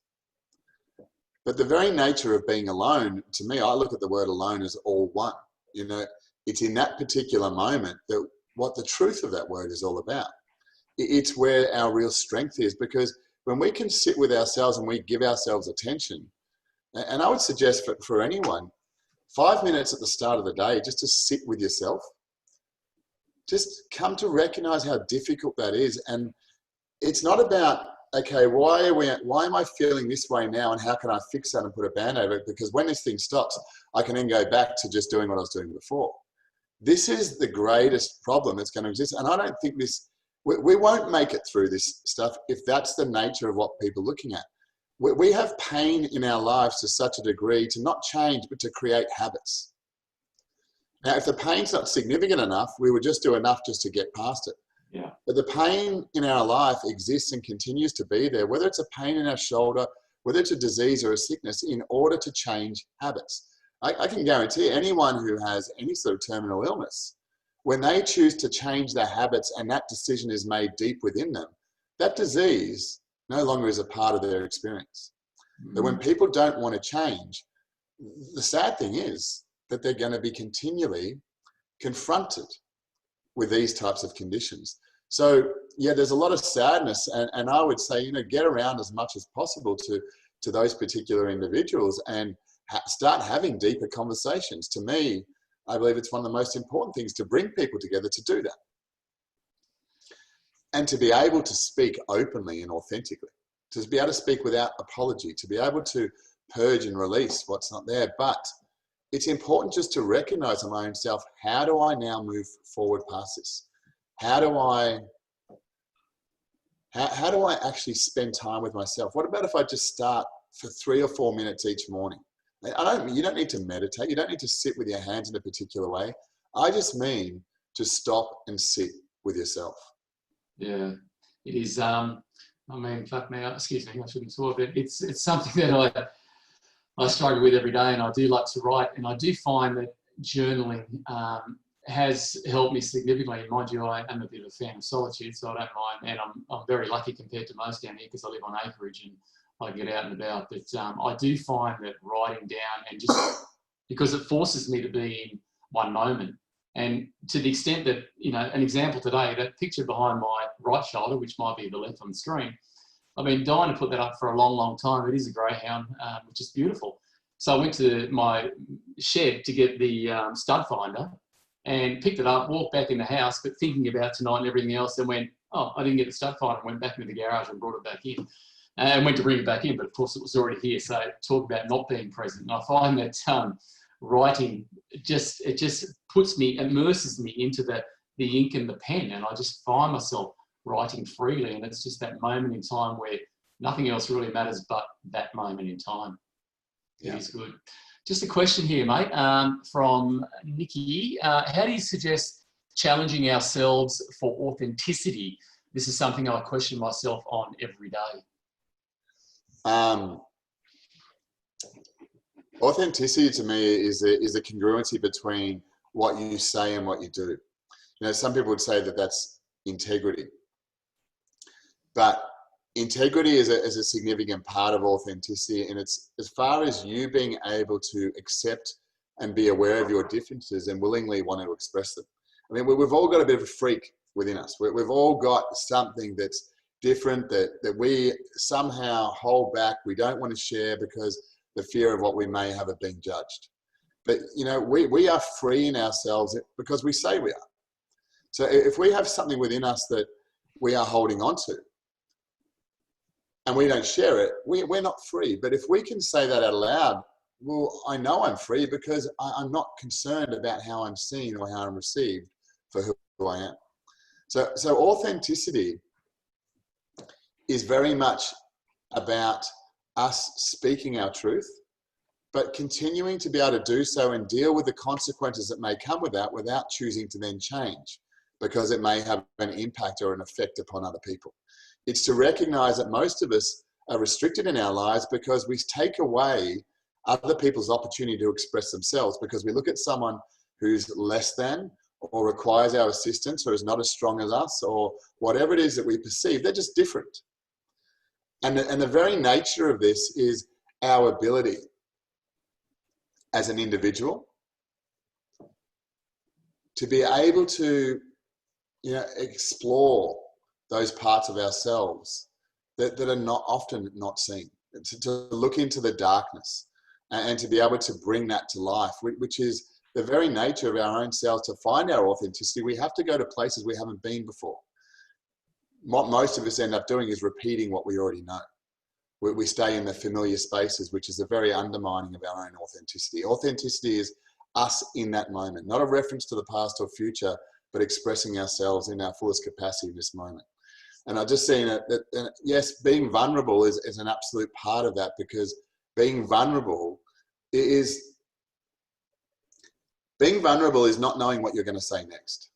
But the very nature of being alone, to me, I look at the word alone as all one. You know, it's in that particular moment that what the truth of that word is all about. It's where our real strength is, because when we can sit with ourselves and we give ourselves attention, and I would suggest for anyone, 5 minutes at the start of the day, just to sit with yourself, just come to recognize how difficult that is. And it's not about, okay, why am I feeling this way now, and how can I fix that and put a band over it? Because when this thing stops, I can then go back to just doing what I was doing before. This is the greatest problem that's going to exist. And I don't think we won't make it through this stuff if that's the nature of what people are looking at. We have pain in our lives to such a degree to not change, but to create habits. Now, if the pain's not significant enough, we would just do enough just to get past it. Yeah. But the pain in our life exists and continues to be there, whether it's a pain in our shoulder, whether it's a disease or a sickness, in order to change habits. I can guarantee anyone who has any sort of terminal illness, when they choose to change their habits and that decision is made deep within them, that disease no longer is a part of their experience. That when people don't want to change, the sad thing is that they're going to be continually confronted with these types of conditions. So yeah, there's a lot of sadness, and I would say, get around as much as possible to those particular individuals and start having deeper conversations. To me, I believe it's one of the most important things to bring people together to do that. And to be able to speak openly and authentically, to be able to speak without apology, to be able to purge and release what's not there. But it's important just to recognize in my own self, how do I now move forward past this? How do I actually spend time with myself? What about if I just start for 3 or 4 minutes each morning? You don't need to meditate. You don't need to sit with your hands in a particular way. I just mean to stop and sit with yourself. Yeah, it is. I mean, fuck me, excuse me, I shouldn't talk, but it's something that I struggle with every day, and I do like to write, and I do find that journaling has helped me significantly. Mind you, I am a bit of a fan of solitude, so I don't mind, and I'm very lucky compared to most down here because I live on acreage and I get out and about. But I do find that writing down, and just because it forces me to be in one moment. And to the extent that, an example today, that picture behind my right shoulder, which might be the left on the screen, I've been dying to put that up for a long, long time. It is a greyhound, which is beautiful. So I went to my shed to get the stud finder and picked it up, walked back in the house, but thinking about tonight and everything else, and went, oh, I didn't get the stud finder, and went back into the garage and brought it back in. And went to bring it back in, but of course it was already here. So talk about not being present. And I find that writing it just immerses me into the ink and the pen, and I just find myself writing freely, and it's just that moment in time where nothing else really matters but that moment in time. It is good. Just a question here, mate, from Nikki. How do you suggest challenging ourselves for authenticity? This is something I question myself on every day. Authenticity to me is a congruency between what you say and what you do. Some people would say that that's integrity, but integrity is a significant part of authenticity, and it's as far as you being able to accept and be aware of your differences and willingly want to express them. I mean, we've all got a bit of a freak within us. We've all got something that's different that we somehow hold back. We don't want to share because the fear of what we may have of being judged. But we are free in ourselves because we say we are. So if we have something within us that we are holding on to and we don't share it, we're not free. But if we can say that out loud, well, I know I'm free because I'm not concerned about how I'm seen or how I'm received for who I am. So authenticity is very much about us speaking our truth, but continuing to be able to do so and deal with the consequences that may come with that without choosing to then change, because it may have an impact or an effect upon other people. It's to recognize that most of us are restricted in our lives because we take away other people's opportunity to express themselves, because we look at someone who's less than or requires our assistance or is not as strong as us or whatever it is that we perceive. They're just different. And the very nature of this is our ability as an individual to be able to, explore those parts of ourselves that are not often not seen, to look into the darkness and to be able to bring that to life, which is the very nature of our own selves. To find our authenticity, we have to go to places we haven't been before. What most of us end up doing is repeating what we already know. We stay in the familiar spaces, which is a very undermining of our own authenticity. Authenticity is us in that moment, not a reference to the past or future, but expressing ourselves in our fullest capacity in this moment. And I've just seen that yes, being vulnerable is an absolute part of that, because being vulnerable is not knowing what you're going to say next.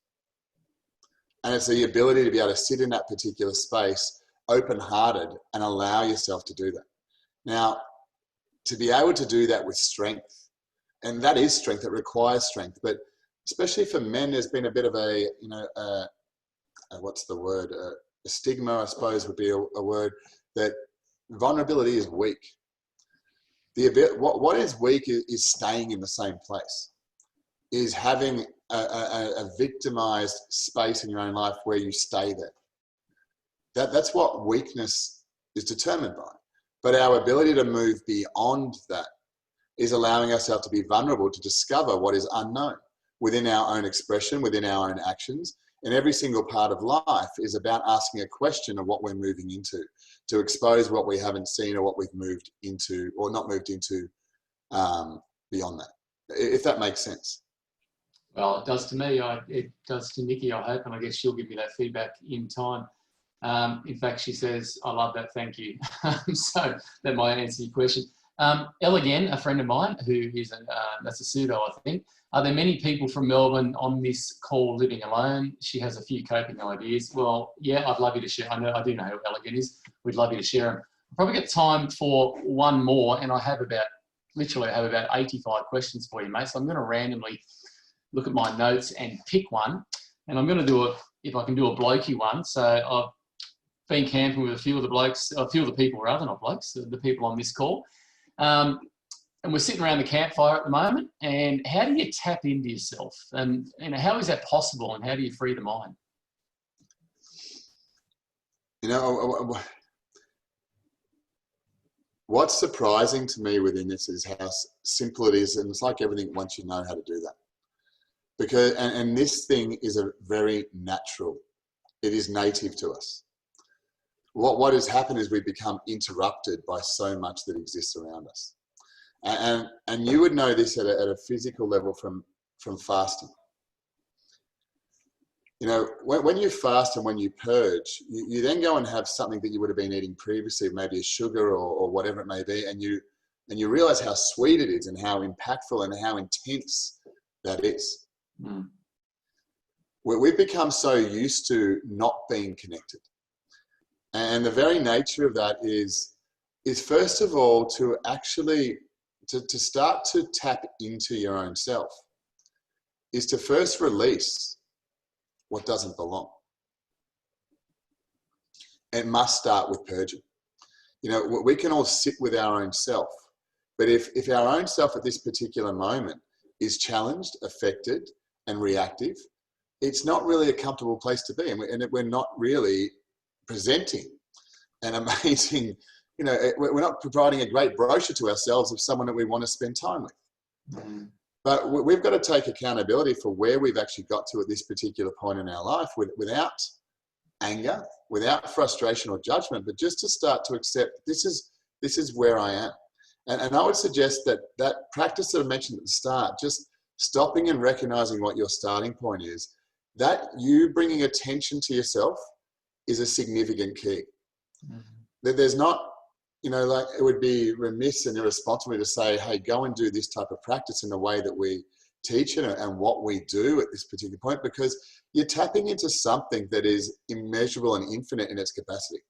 And it's the ability to be able to sit in that particular space open-hearted and allow yourself to do that. Now, to be able to do that with strength, and that is strength, it requires strength, but especially for men, there's been a bit of a stigma, I suppose would be a word, that vulnerability is weak. what is weak is staying in the same place, is having a victimized space in your own life where you stay there. That's what weakness is determined by. But our ability to move beyond that is allowing ourselves to be vulnerable to discover what is unknown within our own expression, within our own actions. And every single part of life is about asking a question of what we're moving into, to expose what we haven't seen or what we've moved into or not moved into beyond that, if that makes sense. Well, it does to me. It does to Nikki, I hope, and I guess she'll give you that feedback in time. In fact, she says, I love that, thank you. So that might answer your question. Elle again, a friend of mine who is, that's a pseudo, I think. Are there many people from Melbourne on this call living alone? She has a few coping ideas. Well, yeah, I'd love you to share. I do know who Elle again is. We'd love you to share them. I've probably got time for one more, and I have literally have about 85 questions for you, mate. So I'm going to randomly look at my notes and pick one. And I'm going to do if I can do a blokey one. So I've been camping with a few of the people rather, not blokes, the people on this call. And we're sitting around the campfire at the moment. And how do you tap into yourself? And how is that possible? And how do you free the mind? What's surprising to me within this is how simple it is. And it's like everything once you know how to do that. Because, and this thing is a very natural, it is native to us. What has happened is we become interrupted by so much that exists around us. And you would know this at a physical level from fasting. When you fast and when you purge, you then go and have something that you would have been eating previously, maybe a sugar or whatever it may be, and you realize how sweet it is and how impactful and how intense that is. Mm. We've become so used to not being connected. And the very nature of that is first of all, to actually, to start to tap into your own self, is to first release what doesn't belong. It must start with purging. We can all sit with our own self, but if our own self at this particular moment is challenged, affected, and reactive, it's not really a comfortable place to be, and we're not really presenting an amazing, we're not providing a great brochure to ourselves of someone that we want to spend time with. Mm-hmm. But we've got to take accountability for where we've actually got to at this particular point in our life without anger, without frustration or judgment, but just to start to accept this is where I am. And I would suggest that practice that I mentioned at the start, just stopping and recognizing what your starting point is, that you bringing attention to yourself is a significant key. Mm-hmm. There's not, it would be remiss and irresponsible to say, hey, go and do this type of practice in the way that we teach it and what we do at this particular point, because you're tapping into something that is immeasurable and infinite in its capacity.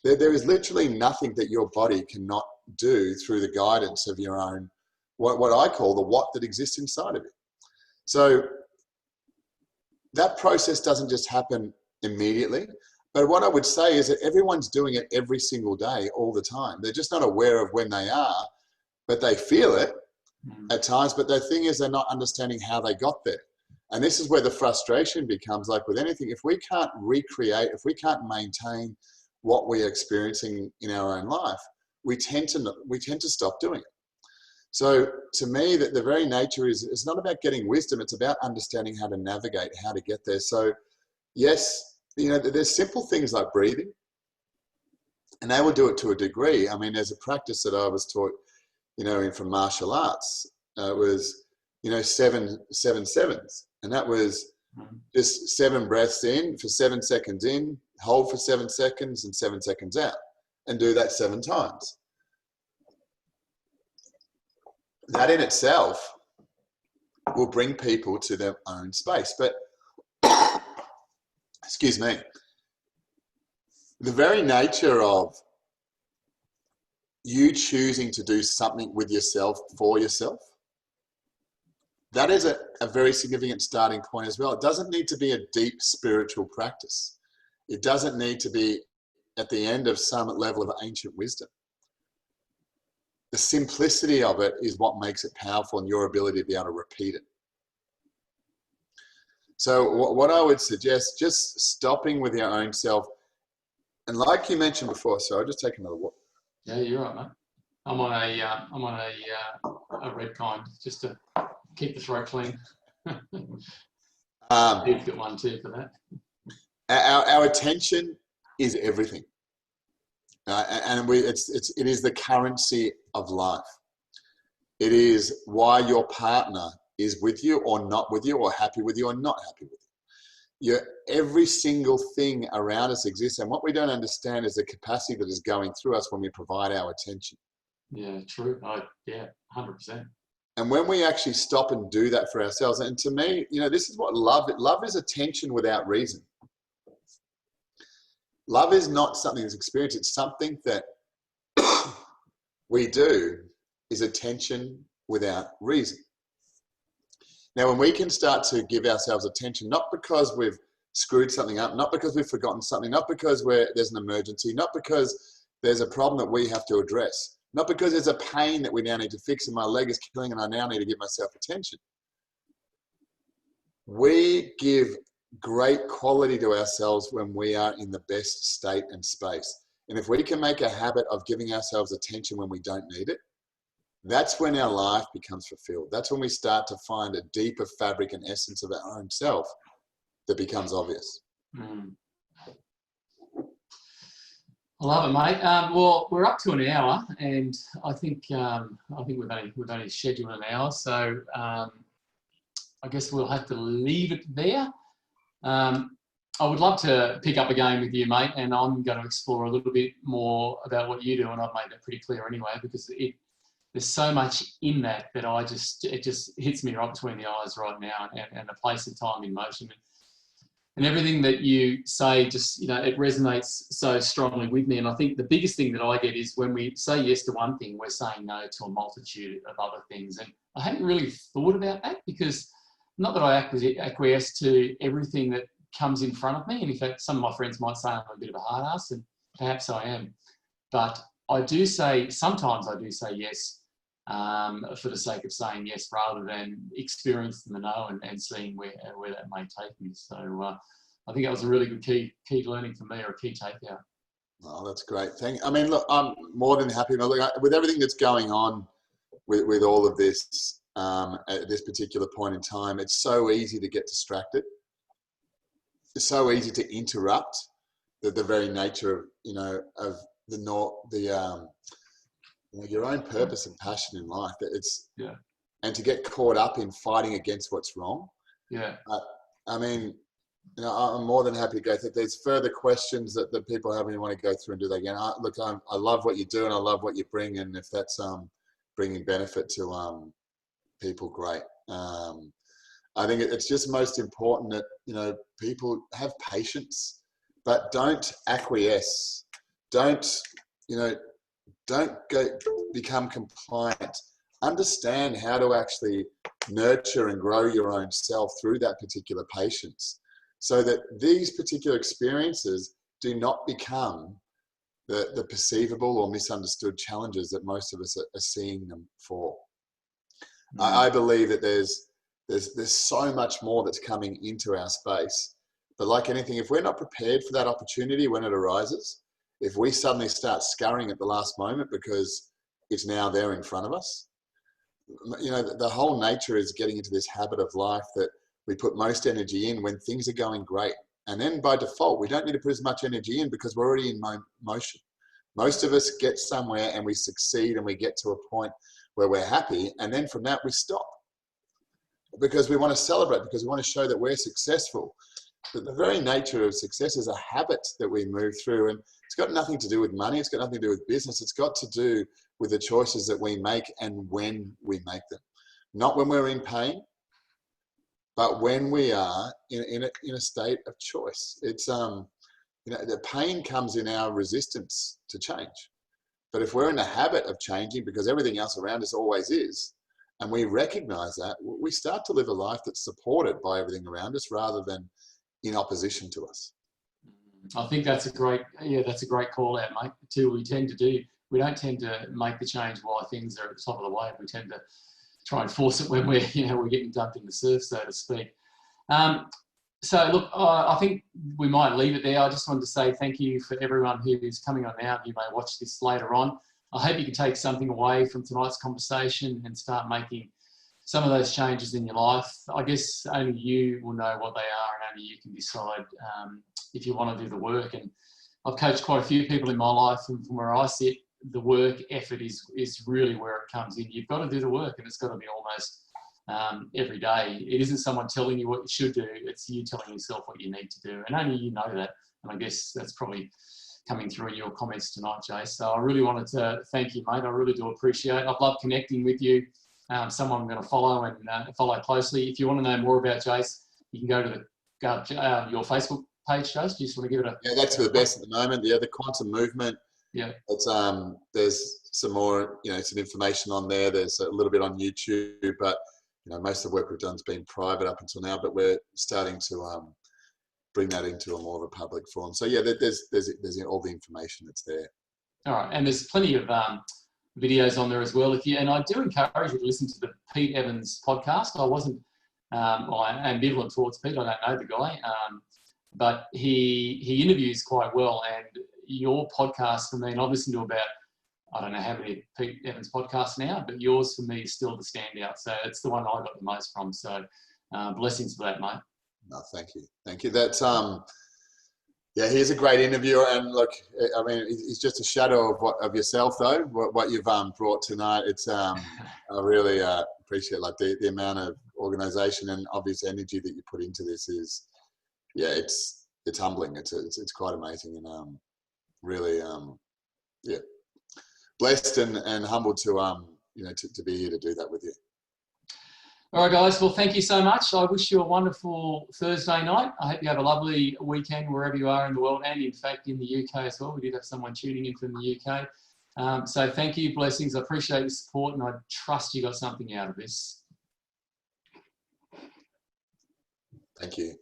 There is literally nothing that your body cannot do through the guidance of your own, what I call the what that exists inside of it. So that process doesn't just happen immediately. But what I would say is that everyone's doing it every single day, all the time. They're just not aware of when they are, but they feel it at times. But the thing is, they're not understanding how they got there. And this is where the frustration becomes, like with anything. If we can't recreate, if we can't maintain what we're experiencing in our own life, we tend to stop doing it. So to me, that the very nature is, it's not about getting wisdom. It's about understanding how to navigate, how to get there. So yes, there's simple things like breathing, and they will do it to a degree. I mean, there's a practice that I was taught, from martial arts. It was, 7 sevens. And that was just 7 breaths in for 7 seconds in, hold for 7 seconds and 7 seconds out, and do that 7 times. That in itself will bring people to their own space. But excuse me, the very nature of you choosing to do something with yourself, for yourself, that is a very significant starting point as well. It doesn't need to be a deep spiritual practice. It doesn't need to be at the end of some level of ancient wisdom. the simplicity of it is what makes it powerful, and your ability to be able to repeat it. So what I would suggest, just stopping with your own self, and like you mentioned before, so I'll just take another walk. Yeah, you're right, mate. I'm on a red kind, just to keep the throat clean. You've got one too for that. Our attention is everything, and it is the currency of life. It is why your partner is with you or not with you, or happy with you or not happy with you. Every single thing around us exists, and what we don't understand is the capacity that is going through us when we provide our attention. Yeah, true. Yeah, 100%. And when we actually stop and do that for ourselves, and to me, this is what love is attention without reason. Love is not something that's experienced. It's something that we do, is attention without reason. Now, when we can start to give ourselves attention, not because we've screwed something up, not because we've forgotten something, not because there's an emergency, not because there's a problem that we have to address, not because there's a pain that we now need to fix and my leg is killing and I now need to give myself attention. We give great quality to ourselves when we are in the best state and space. And if we can make a habit of giving ourselves attention when we don't need it, that's when our life becomes fulfilled. That's when we start to find a deeper fabric and essence of our own self that becomes obvious. Mm. I love it, mate. Well, we're up to an hour, and I think we've only scheduled an hour, so I guess we'll have to leave it there. I would love to pick up again with you, mate, and I'm going to explore a little bit more about what you do, and I've made that pretty clear anyway, because there's so much in that it just hits me right between the eyes right now, and the place and time in motion. And everything that you say, just, it resonates so strongly with me. And I think the biggest thing that I get is when we say yes to one thing, we're saying no to a multitude of other things. And I hadn't really thought about that, because not that I acquiesce to everything that comes in front of me. And in fact, some of my friends might say I'm a bit of a hard ass, and perhaps I am. But sometimes I do say yes for the sake of saying yes, rather than experiencing the no and seeing where that may take me. So I think that was a really good key learning for me, or a key takeout. Oh, that's great. Look, I'm more than happy. Look, with everything that's going on with all of this at this particular point in time, it's so easy to get distracted. It's so easy to interrupt the very nature of your own purpose and passion in life. And to get caught up in fighting against what's wrong. Yeah. I'm more than happy to go through. There's further questions that people have and you want to go through and do that again. I love what you do and I love what you bring, and if that's bringing benefit to people, great. I think it's just most important that people have patience, but don't acquiesce. Don't become compliant. Understand how to actually nurture and grow your own self through that particular patience, so that these particular experiences do not become the perceivable or misunderstood challenges that most of us are seeing them for. I believe that there's so much more that's coming into our space, but like anything, if we're not prepared for that opportunity when it arises, if we suddenly start scurrying at the last moment because it's now there in front of us, the whole nature is getting into this habit of life that we put most energy in when things are going great. And then by default, we don't need to put as much energy in because we're already in motion. Most of us get somewhere and we succeed and we get to a point where we're happy. And then from that, we stop because we want to celebrate, because we want to show that we're successful. But the very nature of success is a habit that we move through, and it's got nothing to do with money. It's got nothing to do with business. It's got to do with the choices that we make and when we make them. Not when we're in pain, but when we are in a state of choice. It's the pain comes in our resistance to change. But if we're in the habit of changing because everything else around us always is, and we recognize that, we start to live a life that's supported by everything around us rather than in opposition to us. I think that's a great call out, mate. We tend to do we don't tend to make the change while things are at the top of the wave. We tend to try and force it when we're, we're getting dumped in the surf, so to speak. So look, I think we might leave it there. I just wanted to say thank you for everyone who's coming on now. You may watch this later on. I hope you can take something away from tonight's conversation and start making some of those changes in your life. I guess only you will know what they are, and only you can decide if you want to do the work. And I've coached quite a few people in my life, and from where I sit, the work effort is really where it comes in. You've got to do the work, and it's got to be almost every day. It isn't someone telling you what you should do, it's you telling yourself what you need to do, and only you know that. And I guess that's probably coming through in your comments tonight, Jace. So I really wanted to thank you, mate. I really do appreciate it. I've loved connecting with you. Someone I'm going to follow and follow closely. If you want to know more about Jace, you can go to your Facebook page, Jace. Do you just want to give it a... Yeah, that's for the best at the moment. Yeah, the quantum movement. Yeah. It's there's some more, some information on there. There's a little bit on YouTube, but most of the work we've done has been private up until now. But we're starting to bring that into a more of a public forum. So yeah, there's all the information that's there. All right, and there's plenty of videos on there as well. And I do encourage you to listen to the Pete Evans podcast. I wasn't ambivalent towards Pete. I don't know the guy, but he interviews quite well. And your podcast for me, and I've listened to about, I don't know how many Pete Evans podcasts now, but yours for me is still the standout. So it's the one I got the most from. So blessings for that, mate. No, thank you. That's yeah, he's a great interviewer, and look, I mean, he's just a shadow of yourself, though. What you've brought tonight, it's I really appreciate the amount of organisation and obvious energy that you put into this is, yeah, it's humbling. It's quite amazing, and really yeah, blessed and humbled to to be here to do that with you. All right, guys. Well, thank you so much. I wish you a wonderful Thursday night. I hope you have a lovely weekend wherever you are in the world, and in fact in the UK as well. We did have someone tuning in from the UK. So thank you, blessings. I appreciate your support, and I trust you got something out of this. Thank you.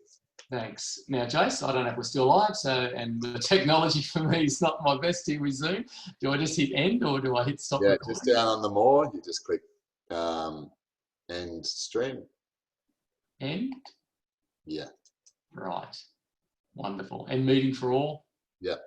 Thanks. Now, Jace, I don't know if we're still live, and the technology for me is not my best here with Zoom. Do I just hit end or do I hit stop? Yeah, recording? just down on the more, you just click end stream. End? Yeah. Right. Wonderful. And meeting for all? Yep.